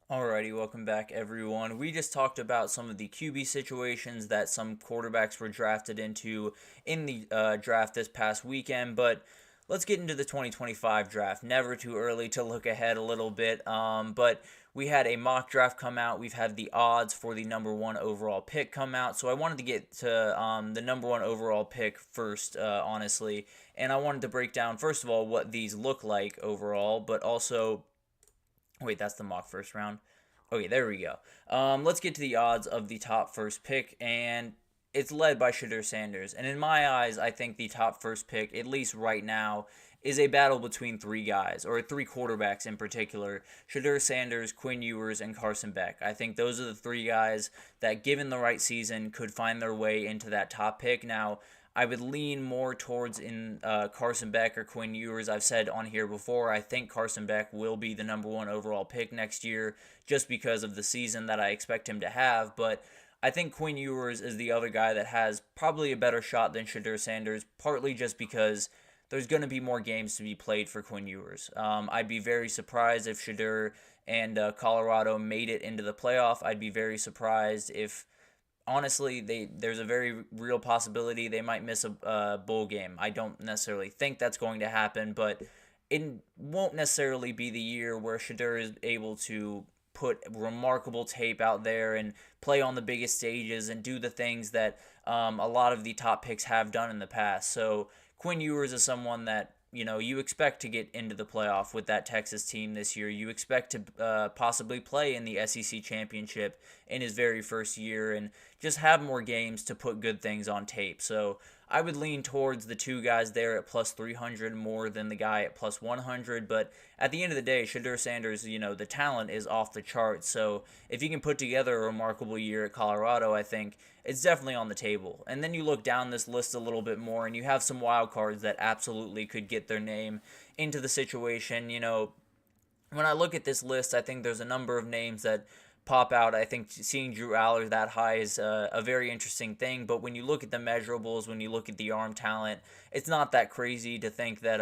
Alrighty, welcome back everyone. We just talked about some of the QB situations that some quarterbacks were drafted into in the draft this past weekend, but let's get into the 2025 draft. Never too early to look ahead a little bit, but we had a mock draft come out. We've had the odds for the number 1 overall pick come out, so I wanted to get to the number 1 overall pick first, honestly, and I wanted to break down, first of all, what these look like overall, but also, wait, that's the mock first round. Okay, there we go. Let's get to the odds of the top first pick, and it's led by Shedeur Sanders. And in my eyes, I think the top first pick, at least right now, is a battle between 3 guys, or 3 quarterbacks in particular: Shedeur Sanders, Quinn Ewers, and Carson Beck. I think those are the 3 guys that, given the right season, could find their way into that top pick. Now, I would lean more towards Carson Beck or Quinn Ewers. I've said on here before, I think Carson Beck will be the number 1 overall pick next year just because of the season that I expect him to have. But I think Quinn Ewers is the other guy that has probably a better shot than Shedeur Sanders, partly just because there's going to be more games to be played for Quinn Ewers. I'd be very surprised if Shedeur and Colorado made it into the playoff. I'd be very surprised if, honestly, there's a very real possibility they might miss a bowl game. I don't necessarily think that's going to happen, but it won't necessarily be the year where Shedeur is able to put remarkable tape out there and play on the biggest stages and do the things that a lot of the top picks have done in the past. So Quinn Ewers is someone that, you expect to get into the playoff with that Texas team this year. You expect to possibly play in the SEC championship in his very first year and just have more games to put good things on tape. So I would lean towards the two guys there at plus 300 more than the guy at plus 100. But at the end of the day, Shedeur Sanders, the talent is off the charts. So if he can put together a remarkable year at Colorado, I think it's definitely on the table. And then you look down this list a little bit more, and you have some wild cards that absolutely could get their name into the situation. When I look at this list, I think there's a number of names that pop out. I think seeing Drew Aller that high is a very interesting thing. But when you look at the measurables, when you look at the arm talent, it's not that crazy to think that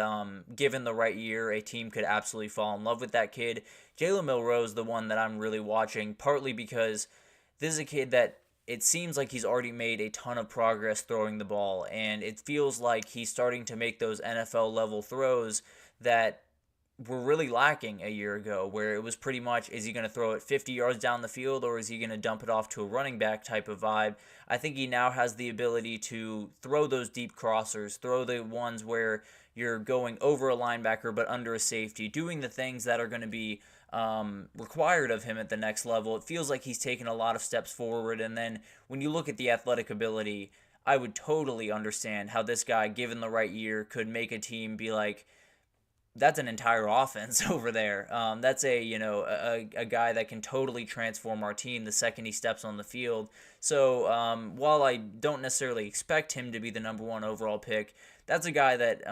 given the right year, a team could absolutely fall in love with that kid. Jalen Milroe is the one that I'm really watching, partly because this is a kid that it seems like he's already made a ton of progress throwing the ball, and it feels like he's starting to make those NFL-level throws that were really lacking a year ago, where it was pretty much, is he going to throw it 50 yards down the field, or is he going to dump it off to a running back type of vibe? I think he now has the ability to throw those deep crossers, throw the ones where you're going over a linebacker but under a safety, doing the things that are going to be required of him at the next level. It feels like he's taken a lot of steps forward, and then when you look at the athletic ability, I would totally understand how this guy, given the right year, could make a team be like, that's an entire offense over there. That's a guy that can totally transform our team the second he steps on the field. So while I don't necessarily expect him to be the number one overall pick, that's a guy that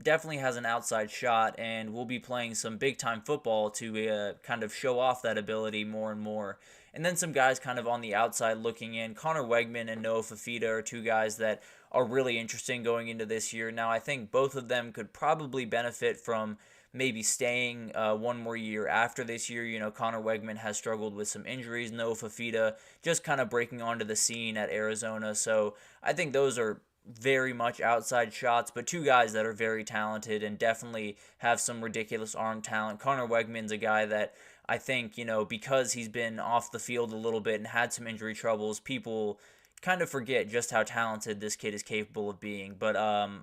definitely has an outside shot and will be playing some big-time football to kind of show off that ability more and more. And then some guys kind of on the outside looking in. Connor Wegman and Noah Fafita are two guys that are really interesting going into this year. Now, I think both of them could probably benefit from maybe staying one more year after this year. Connor Wegman has struggled with some injuries. Noah Fafita just kind of breaking onto the scene at Arizona. So I think those are very much outside shots, but two guys that are very talented and definitely have some ridiculous arm talent. Connor Wegman's a guy that I think, because he's been off the field a little bit and had some injury troubles, people kind of forget just how talented this kid is capable of being. But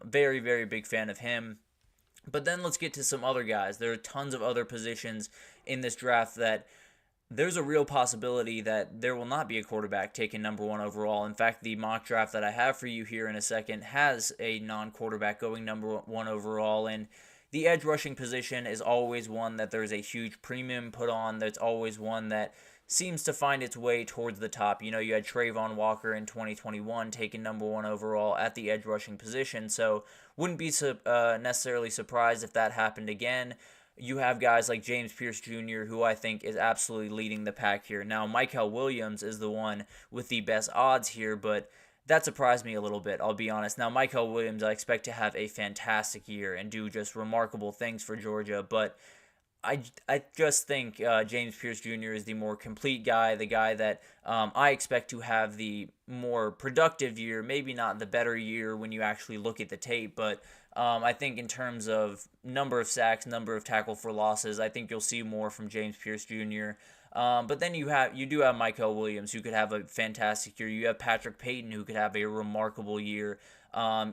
very, very big fan of him. But then let's get to some other guys. There are tons of other positions in this draft that there's a real possibility that there will not be a quarterback taken number one overall. In fact, the mock draft that I have for you here in a second has a non-quarterback going number one overall. And the edge rushing position is always one that there's a huge premium put on. That's always one that seems to find its way towards the top. You had Trayvon Walker in 2021 taken number one overall at the edge rushing position. So wouldn't be necessarily surprised if that happened again. You have guys like James Pierce Jr., who I think is absolutely leading the pack here. Now, Mykel Williams is the one with the best odds here, but that surprised me a little bit, I'll be honest. Now, Mykel Williams, I expect to have a fantastic year and do just remarkable things for Georgia, but I just think James Pierce Jr. is the more complete guy, the guy that I expect to have the more productive year, maybe not the better year when you actually look at the tape, but I think in terms of number of sacks, number of tackle for losses, I think you'll see more from James Pierce Jr. But then you do have Mykel Williams, who could have a fantastic year. You have Patrick Payton, who could have a remarkable year.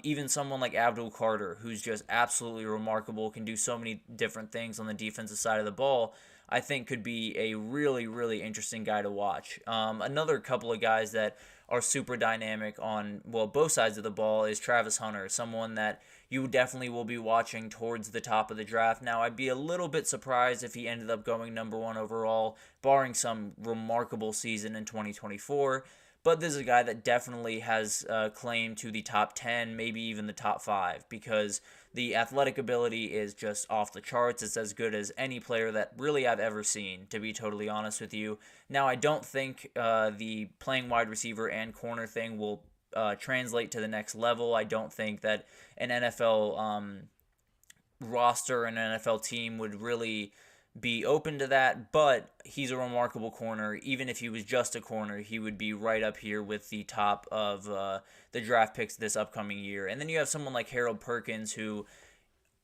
Even someone like Abdul Carter, who's just absolutely remarkable, can do so many different things on the defensive side of the ball, I think could be a really, really interesting guy to watch. Another couple of guys that are super dynamic on, both sides of the ball is Travis Hunter, someone that you definitely will be watching towards the top of the draft. Now, I'd be a little bit surprised if he ended up going number one overall, barring some remarkable season in 2024. But this is a guy that definitely has claim to the top 10, maybe even the top 5, because the athletic ability is just off the charts. It's as good as any player that really I've ever seen, to be totally honest with you. Now, I don't think the playing wide receiver and corner thing will translate to the next level. I don't think that an NFL roster and an NFL team would really be open to that, but he's a remarkable corner. Even if he was just a corner, he would be right up here with the top of the draft picks this upcoming year. And then you have someone like Harold Perkins, who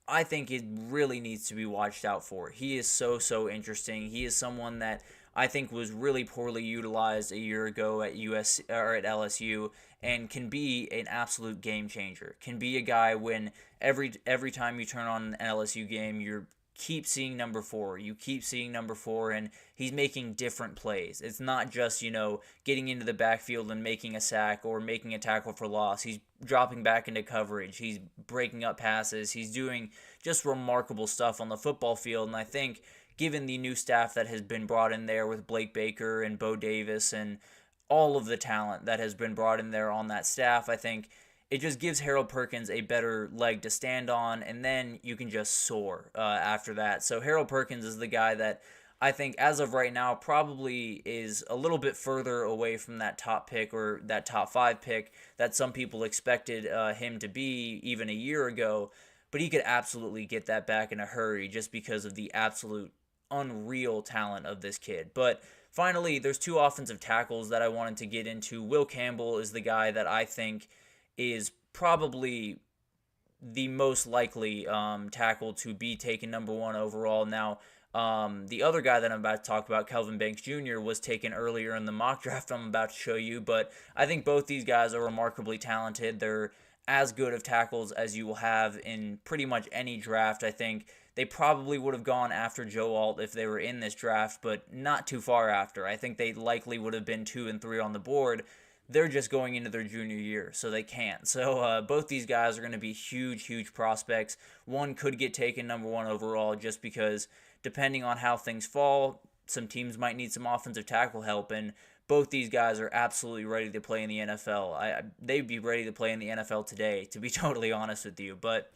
I think it really needs to be watched out for. He is so interesting. He is someone that I think was really poorly utilized a year ago at LSU, and can be an absolute game changer. Can be a guy when every time you turn on an LSU game, you keep seeing number 4. You keep seeing number 4, and he's making different plays. It's not just, getting into the backfield and making a sack or making a tackle for loss. He's dropping back into coverage. He's breaking up passes. He's doing just remarkable stuff on the football field, and I think given the new staff that has been brought in there with Blake Baker and Bo Davis and all of the talent that has been brought in there on that staff, I think it just gives Harold Perkins a better leg to stand on, and then you can just soar after that. So Harold Perkins is the guy that I think as of right now probably is a little bit further away from that top pick or that top 5 pick that some people expected him to be even a year ago, but he could absolutely get that back in a hurry just because of the absolute unreal talent of this kid. But finally, there's 2 offensive tackles that I wanted to get into. Will Campbell is the guy that I think is probably the most likely tackle to be taken number 1 overall. Now, the other guy that I'm about to talk about, Kelvin Banks Jr., was taken earlier in the mock draft I'm about to show you, but I think both these guys are remarkably talented. They're as good of tackles as you will have in pretty much any draft. I think they probably would have gone after Joe Alt if they were in this draft, but not too far after. I think they likely would have been 2 and 3 on the board. They're just going into their junior year, so they can't. So both these guys are going to be huge, huge prospects. One could get taken number 1 overall just because depending on how things fall, some teams might need some offensive tackle help, and both these guys are absolutely ready to play in the NFL. They'd be ready to play in the NFL today, to be totally honest with you. But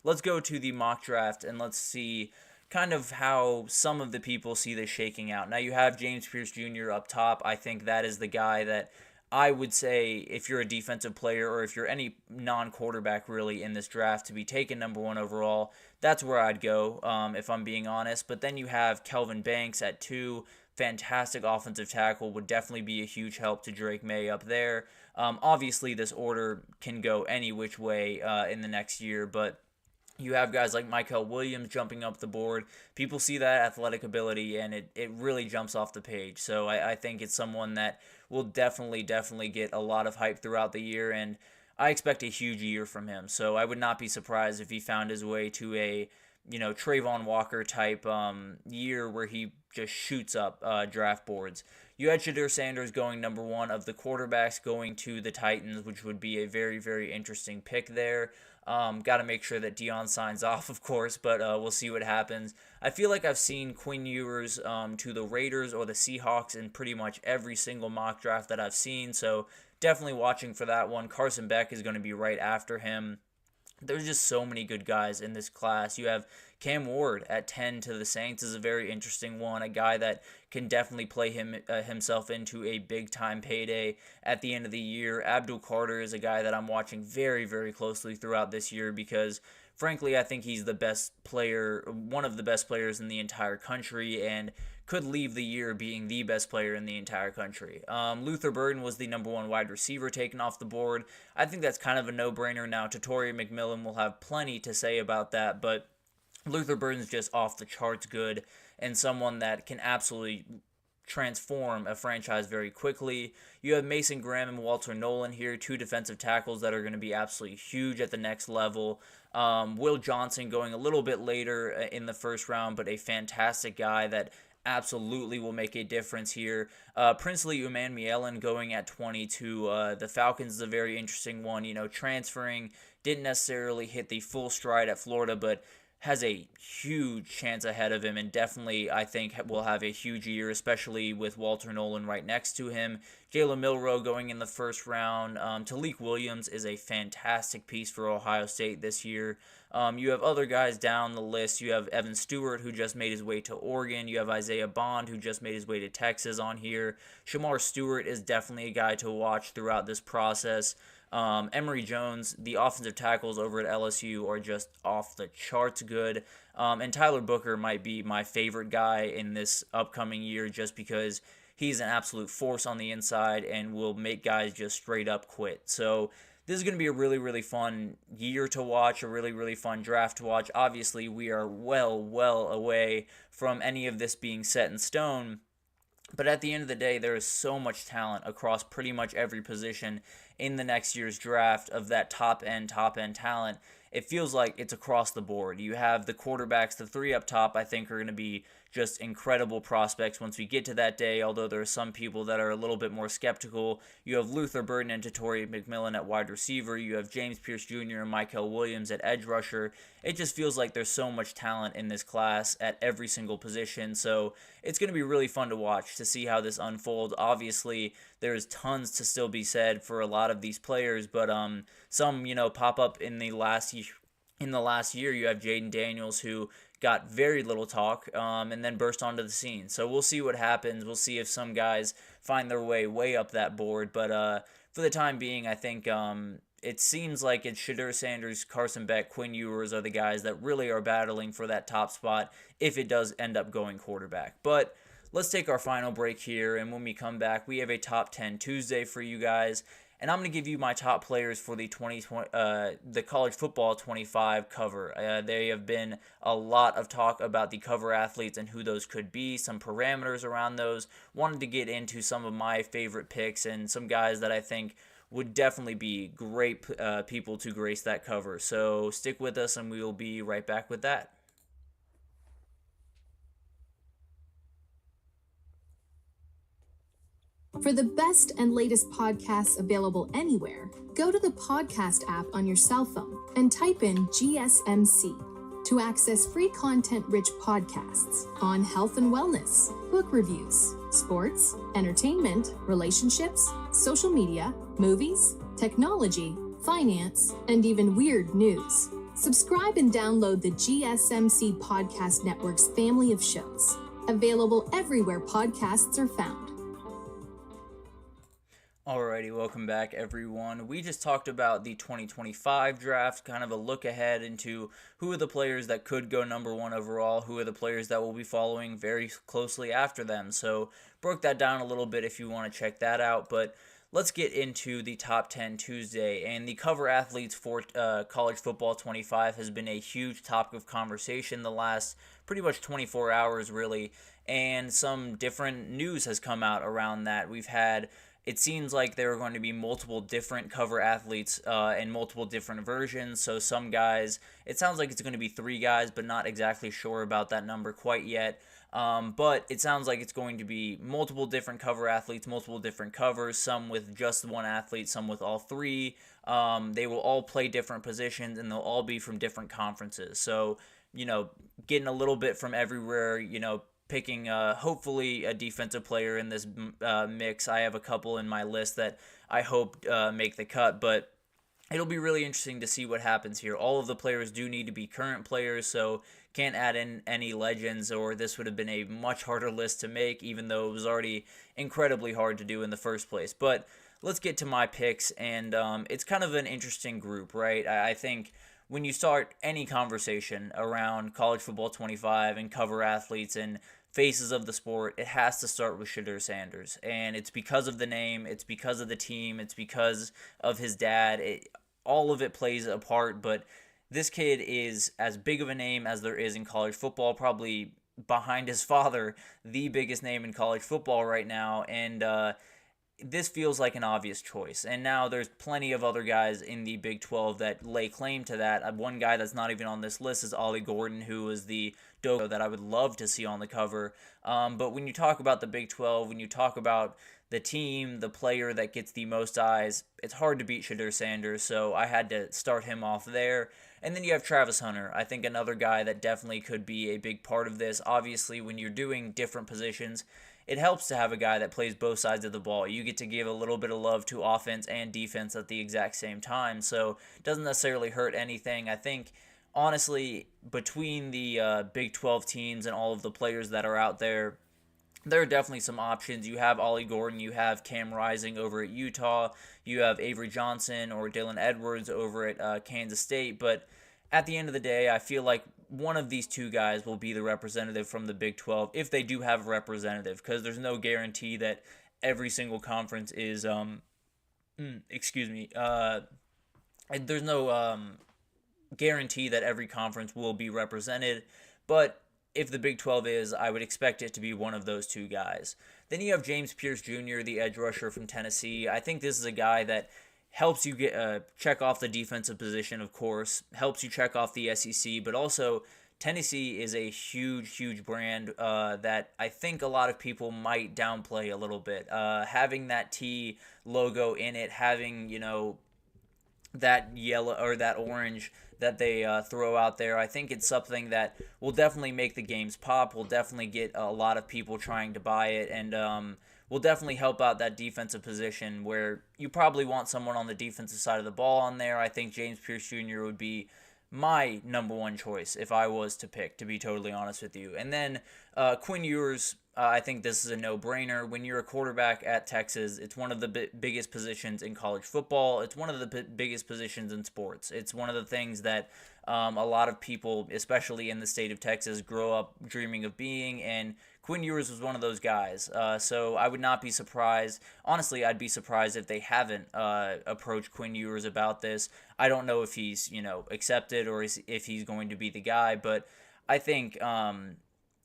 let's go to the mock draft and let's see kind of how some of the people see this shaking out. Now you have James Pierce Jr. up top. I think that is the guy that I would say if you're a defensive player or if you're any non-quarterback really in this draft to be taken number 1 overall, that's where I'd go if I'm being honest. But then you have Kelvin Banks at 2. Fantastic offensive tackle, would definitely be a huge help to Drake May up there. Obviously, this order can go any which way in the next year, but you have guys like Michael Williams jumping up the board. People see that athletic ability, and it really jumps off the page. So I think it's someone that will definitely get a lot of hype throughout the year, and I expect a huge year from him. So I would not be surprised if he found his way to a Trayvon Walker type year where he just shoots up draft boards. You had Shadur Sanders going number 1 of the quarterbacks going to the Titans, which would be a very, very interesting pick there. Got to make sure that Dion signs off, of course, but we'll see what happens. I feel like I've seen Quinn Ewers to the Raiders or the Seahawks in pretty much every single mock draft that I've seen, so definitely watching for that one. Carson Beck is going to be right after him. There's just so many good guys in this class. You have Cam Ward at 10 to the Saints is a very interesting one, a guy that can definitely play himself into a big-time payday at the end of the year. Abdul Carter is a guy that I'm watching very, very closely throughout this year because, frankly, I think he's the best player, one of the best players in the entire country, and could leave the year being the best player in the entire country. Luther Burden was the number 1 wide receiver taken off the board. I think that's kind of a no-brainer now. Tatori McMillan will have plenty to say about that, but Luther Burden's just off the charts good and someone that can absolutely transform a franchise very quickly. You have Mason Graham and Walter Nolan here, 2 defensive tackles that are going to be absolutely huge at the next level. Will Johnson going a little bit later in the first round, but a fantastic guy that absolutely will make a difference here. Princely Umanmielen going at 20 to the Falcons is a very interesting one. Transferring, didn't necessarily hit the full stride at Florida, but has a huge chance ahead of him, and definitely I think will have a huge year, especially with Walter Nolan right next to him. Jalen Milroe going in the first round. Talik Williams is a fantastic piece for Ohio State this year. You have other guys down the list. You have Evan Stewart, who just made his way to Oregon. You have Isaiah Bond, who just made his way to Texas on here. Shamar Stewart is definitely a guy to watch throughout this process. Emory Jones, the offensive tackles over at LSU are just off the charts good. And Tyler Booker might be my favorite guy in this upcoming year just because he's an absolute force on the inside and will make guys just straight up quit. So this is going to be a really, really fun year to watch, a really, really fun draft to watch. Obviously, we are well away from any of this being set in stone. But at the end of the day, there is so much talent across pretty much every position in the next year's draft of that top end talent. It feels like it's across the board. You have the quarterbacks, the three up top, I think are going to be just incredible prospects once we get to that day, although there are some people that are a little bit more skeptical. You have Luther Burden and Tatori McMillan at wide receiver. You have James Pierce Jr. and Michael Williams at edge rusher. It just feels like there's so much talent in this class at every single position, so it's going to be really fun to watch to see how this unfolds. Obviously, there's tons to still be said for a lot of these players, but some pop up in the last year. You have Jaden Daniels, who got very little talk and then burst onto the scene. So we'll see what happens. We'll see if some guys find their way up that board. But for the time being, I think it seems like it's Shedeur Sanders, Carson Beck, Quinn Ewers are the guys that really are battling for that top spot if it does end up going quarterback. But let's take our final break here, and when we come back, we have a Top 10 Tuesday for you guys. And I'm going to give you my top players for the the college football 25 cover. There have been a lot of talk about the cover athletes and who those could be, some parameters around those. Wanted to get into some of my favorite picks and some guys that I think would definitely be great people to grace that cover. So stick with us, and we will be right back with that. For the best and latest podcasts available anywhere, go to the podcast app on your cell phone and type in GSMC to access free content-rich podcasts on health and wellness, book reviews, sports, entertainment, relationships, social media, movies, technology, finance, and even weird news. Subscribe and download the GSMC Podcast Network's family of shows, available everywhere podcasts are found. Alrighty, welcome back everyone. We just talked about the 2025 draft, kind of a look ahead into who are the players that could go number one overall, who are the players that will be following very closely after them. So broke that down a little bit if you want to check that out, but let's get into the Top 10 Tuesday. And the cover athletes for college football 25 has been a huge topic of conversation the last pretty much 24 hours really, and some different news has come out around that. It seems like there are going to be multiple different cover athletes and multiple different versions. So some guys, it sounds like it's going to be 3 guys, but not exactly sure about that number quite yet. But it sounds like it's going to be multiple different cover athletes, multiple different covers, some with just one athlete, some with all 3. They will all play different positions, and they'll all be from different conferences. So, getting a little bit from everywhere, picking hopefully a defensive player in this mix. I have a couple in my list that I hope make the cut, but it'll be really interesting to see what happens here. All of the players do need to be current players, so can't add in any legends, or this would have been a much harder list to make, even though it was already incredibly hard to do in the first place. But let's get to my picks, and it's kind of an interesting group, right? I think when you start any conversation around college football 25 and cover athletes and faces of the sport, it has to start with Shedeur Sanders. And it's because of the name, it's because of the team, it's because of his dad. All of it plays a part, but this kid is as big of a name as there is in college football, probably behind his father, the biggest name in college football right now. And this feels like an obvious choice. And now there's plenty of other guys in the Big 12 that lay claim to that. One guy that's not even on this list is Ollie Gordon, who is the dogo that I would love to see on the cover. But when you talk about the Big 12, when you talk about the team, the player that gets the most eyes, it's hard to beat Shedeur Sanders, so I had to start him off there. And then you have Travis Hunter, I think another guy that definitely could be a big part of this. Obviously, when you're doing different positions, it helps to have a guy that plays both sides of the ball. You get to give a little bit of love to offense and defense at the exact same time, so it doesn't necessarily hurt anything. I think, honestly, between the Big 12 teams and all of the players that are out there, there are definitely some options. You have Ollie Gordon, you have Cam Rising over at Utah, you have Avery Johnson or Dylan Edwards over at Kansas State, but at the end of the day, I feel like one of these two guys will be the representative from the Big 12 if they do have a representative, because there's no guarantee that every single conference is there's no guarantee that every conference will be represented, but if the Big 12 is, I would expect it to be one of those two guys. Then you have James Pierce Jr., the edge rusher from Tennessee. I think this is a guy that helps you get check off the defensive position, of course, helps you check off the SEC, but also Tennessee is a huge, huge brand that I think a lot of people might downplay a little bit. Having that T logo in it, having, that yellow or that orange that they throw out there, I think it's something that will definitely make the games pop, will definitely get a lot of people trying to buy it, and will definitely help out that defensive position where you probably want someone on the defensive side of the ball on there. I think James Pierce Jr. would be my number one choice if I was to pick, to be totally honest with you. And then Quinn Ewers, I think this is a no-brainer. When you're a quarterback at Texas, it's one of the biggest positions in college football. It's one of the biggest positions in sports. It's one of the things that a lot of people, especially in the state of Texas, grow up dreaming of being, and Quinn Ewers was one of those guys. So I would not be surprised. Honestly, I'd be surprised if they haven't approached Quinn Ewers about this. I don't know if he's, accepted or if he's going to be the guy, but I think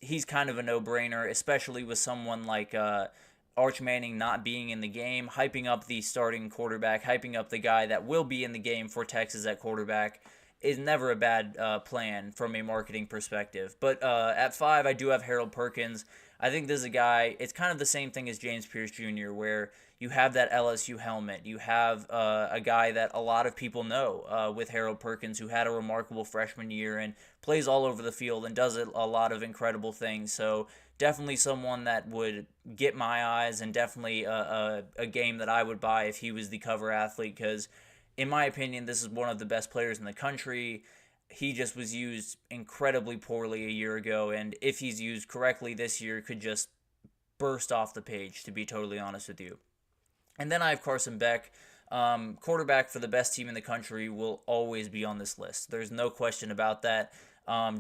he's kind of a no-brainer, especially with someone like Arch Manning not being in the game, hyping up the starting quarterback, hyping up the guy that will be in the game for Texas at quarterback is never a bad plan from a marketing perspective. But at 5, I do have Harold Perkins. I think this is a guy, it's kind of the same thing as James Pierce Jr., where you have that LSU helmet. You have a guy that a lot of people know with Harold Perkins, who had a remarkable freshman year and plays all over the field and does a lot of incredible things. So definitely someone that would get my eyes, and definitely a game that I would buy if he was the cover athlete, because in my opinion, this is one of the best players in the country. He just was used incredibly poorly a year ago, and if he's used correctly this year, could just burst off the page, to be totally honest with you. And then I have Carson Beck. Quarterback for the best team in the country will always be on this list. There's no question about that.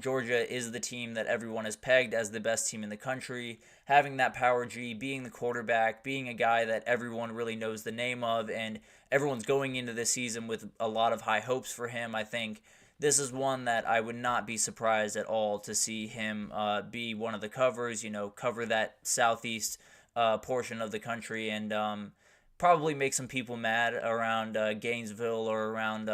Georgia is the team that everyone has pegged as the best team in the country. Having that power G, being the quarterback, being a guy that everyone really knows the name of, and everyone's going into this season with a lot of high hopes for him, I think this is one that I would not be surprised at all to see him be one of the covers, cover that southeast portion of the country, and probably make some people mad around Gainesville or around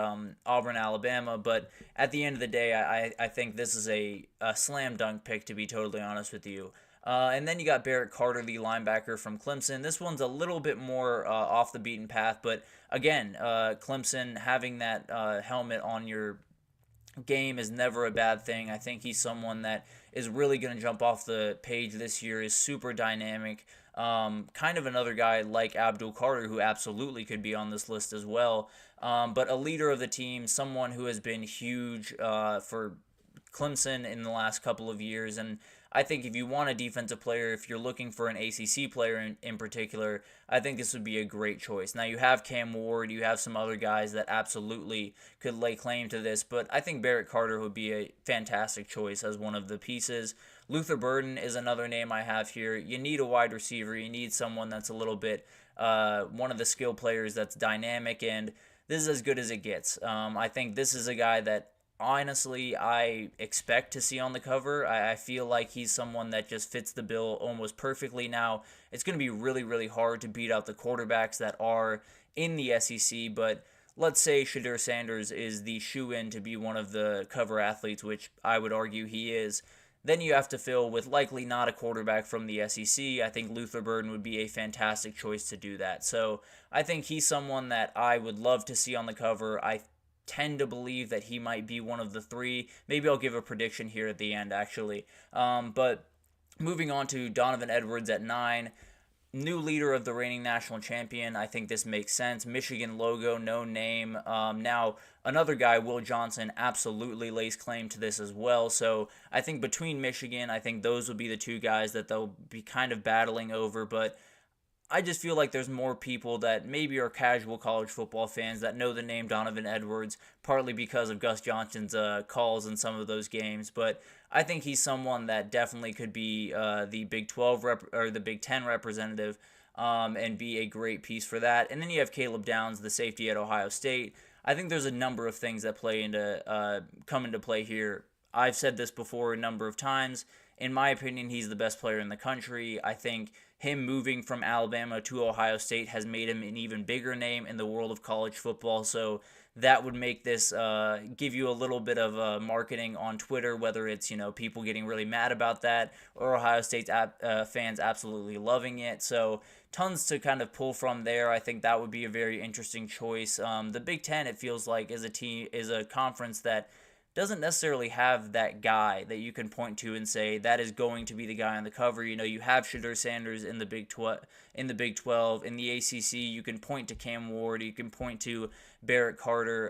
Auburn, Alabama. But at the end of the day, I think this is a slam dunk pick, to be totally honest with you. And then you got Barrett Carter, the linebacker from Clemson. This one's a little bit more off the beaten path, but again, Clemson having that helmet on your game is never a bad thing. I think he's someone that is really going to jump off the page this year, is super dynamic. Kind of another guy like Abdul Carter, who absolutely could be on this list as well. But a leader of the team, someone who has been huge for Clemson in the last couple of years. And I think if you want a defensive player, if you're looking for an ACC player in particular, I think this would be a great choice. Now, you have Cam Ward, you have some other guys that absolutely could lay claim to this, but I think Barrett Carter would be a fantastic choice as one of the pieces. Luther Burden is another name I have here. You need a wide receiver. You need someone that's a little bit one of the skill players that's dynamic, and this is as good as it gets. I think this is a guy that honestly I expect to see on the cover. I feel like he's someone that just fits the bill almost perfectly. Now, it's going to be really, really hard to beat out the quarterbacks that are in the SEC, but let's say Shedeur Sanders is the shoe-in to be one of the cover athletes, which I would argue he is. Then you have to fill with likely not a quarterback from the SEC. I think Luther Burden would be a fantastic choice to do that. So I think he's someone that I would love to see on the cover. I tend to believe that he might be one of the 3. Maybe I'll give a prediction here at the end, actually. But moving on to Donovan Edwards at 9. New leader of the reigning national champion. I think this makes sense. Michigan logo, no name. Now, another guy, Will Johnson, absolutely lays claim to this as well. So I think between Michigan, I think those will be the 2 guys that they'll be kind of battling over. But I just feel like there's more people that maybe are casual college football fans that know the name Donovan Edwards, partly because of Gus Johnson's calls in some of those games. But I think he's someone that definitely could be the Big 12 or the Big 10 representative and be a great piece for that. And then you have Caleb Downs, the safety at Ohio State. I think there's a number of things that come into play here. I've said this before a number of times. in my opinion, he's the best player in the country. I think him moving from Alabama to Ohio State has made him an even bigger name in the world of college football. So that would make this give you a little bit of marketing on Twitter, whether it's people getting really mad about that or Ohio State fans absolutely loving it. So tons to kind of pull from there. I think that would be a very interesting choice. The Big Ten, it feels like, is a conference that doesn't necessarily have that guy that you can point to and say that is going to be the guy on the cover. You have Shedeur Sanders in the Big 12. In the ACC, you can point to Cam Ward. You can point to Barrett Carter.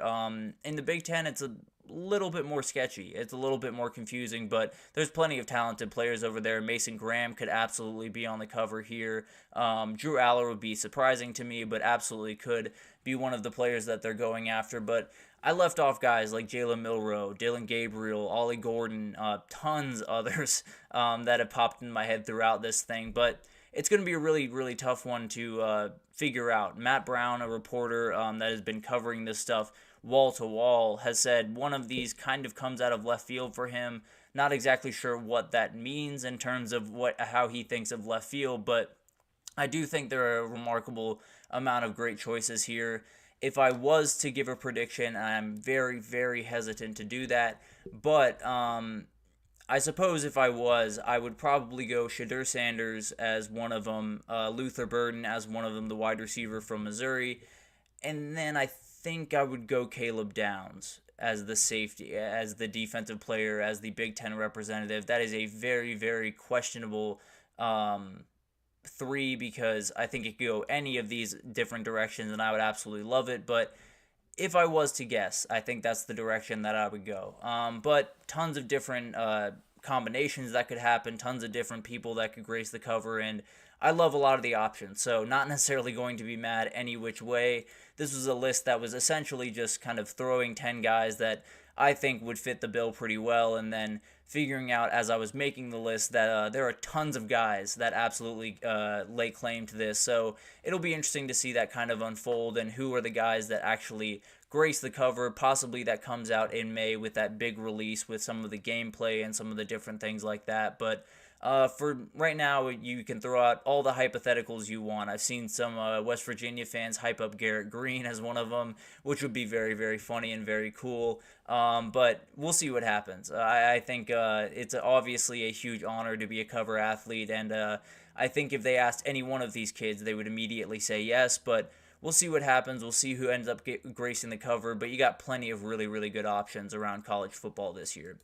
In the Big Ten, it's a little bit more sketchy. It's a little bit more confusing, but there's plenty of talented players over there. Mason Graham could absolutely be on the cover here. Drew Aller would be surprising to me, but absolutely could be one of the players that they're going after. But I left off guys like Jalen Milroe, Dylan Gabriel, Ollie Gordon, tons others that have popped in my head throughout this thing. But it's going to be a really, really tough one to figure out. Matt Brown, a reporter that has been covering this stuff wall to wall, has said one of these kind of comes out of left field for him. Not exactly sure what that means in terms of how he thinks of left field, but I do think there are a remarkable amount of great choices here. If I was to give a prediction, I'm very, very hesitant to do that, but I suppose if I was, I would probably go Shedeur Sanders as one of them, Luther Burden as one of them, the wide receiver from Missouri, and then I think I would go Caleb Downs as the safety, as the defensive player, as the Big Ten representative. That is a very, very questionable three, because I think it could go any of these different directions and I would absolutely love it. But if I was to guess, I think that's the direction that I would go. But tons of different combinations that could happen, tons of different people that could grace the cover, and I love a lot of the options, so not necessarily going to be mad any which way. This was a list that was essentially just kind of throwing 10 guys that I think would fit the bill pretty well, and then figuring out as I was making the list that there are tons of guys that absolutely lay claim to this. So it'll be interesting to see that kind of unfold and who are the guys that actually grace the cover, possibly that comes out in May with that big release with some of the gameplay and some of the different things like that. But for right now, you can throw out all the hypotheticals you want. I've seen some West Virginia fans hype up Garrett Green as one of them, which would be very, very funny and very cool. But we'll see what happens. I think it's obviously a huge honor to be a cover athlete, and I think if they asked any one of these kids, they would immediately say yes, but we'll see what happens. We'll see who ends up gracing the cover, but you got plenty of really, really good options around college football this year.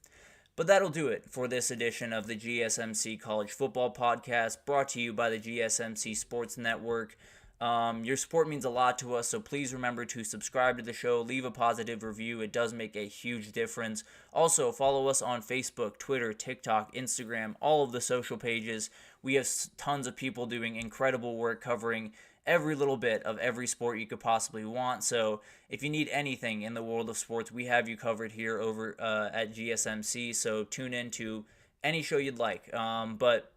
But that'll do it for this edition of the GSMC College Football Podcast, brought to you by the GSMC Sports Network. Your support means a lot to us, so please remember to subscribe to the show, leave a positive review. It does make a huge difference. Also, follow us on Facebook, Twitter, TikTok, Instagram, all of the social pages. We have tons of people doing incredible work covering every little bit of every sport you could possibly want. So if you need anything in the world of sports, we have you covered here over at GSMC. So tune in to any show you'd like. But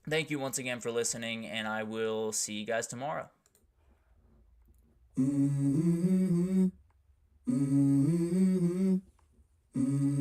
thank you once again for listening, and I will see you guys tomorrow. Mm-hmm. Mm-hmm. Mm-hmm.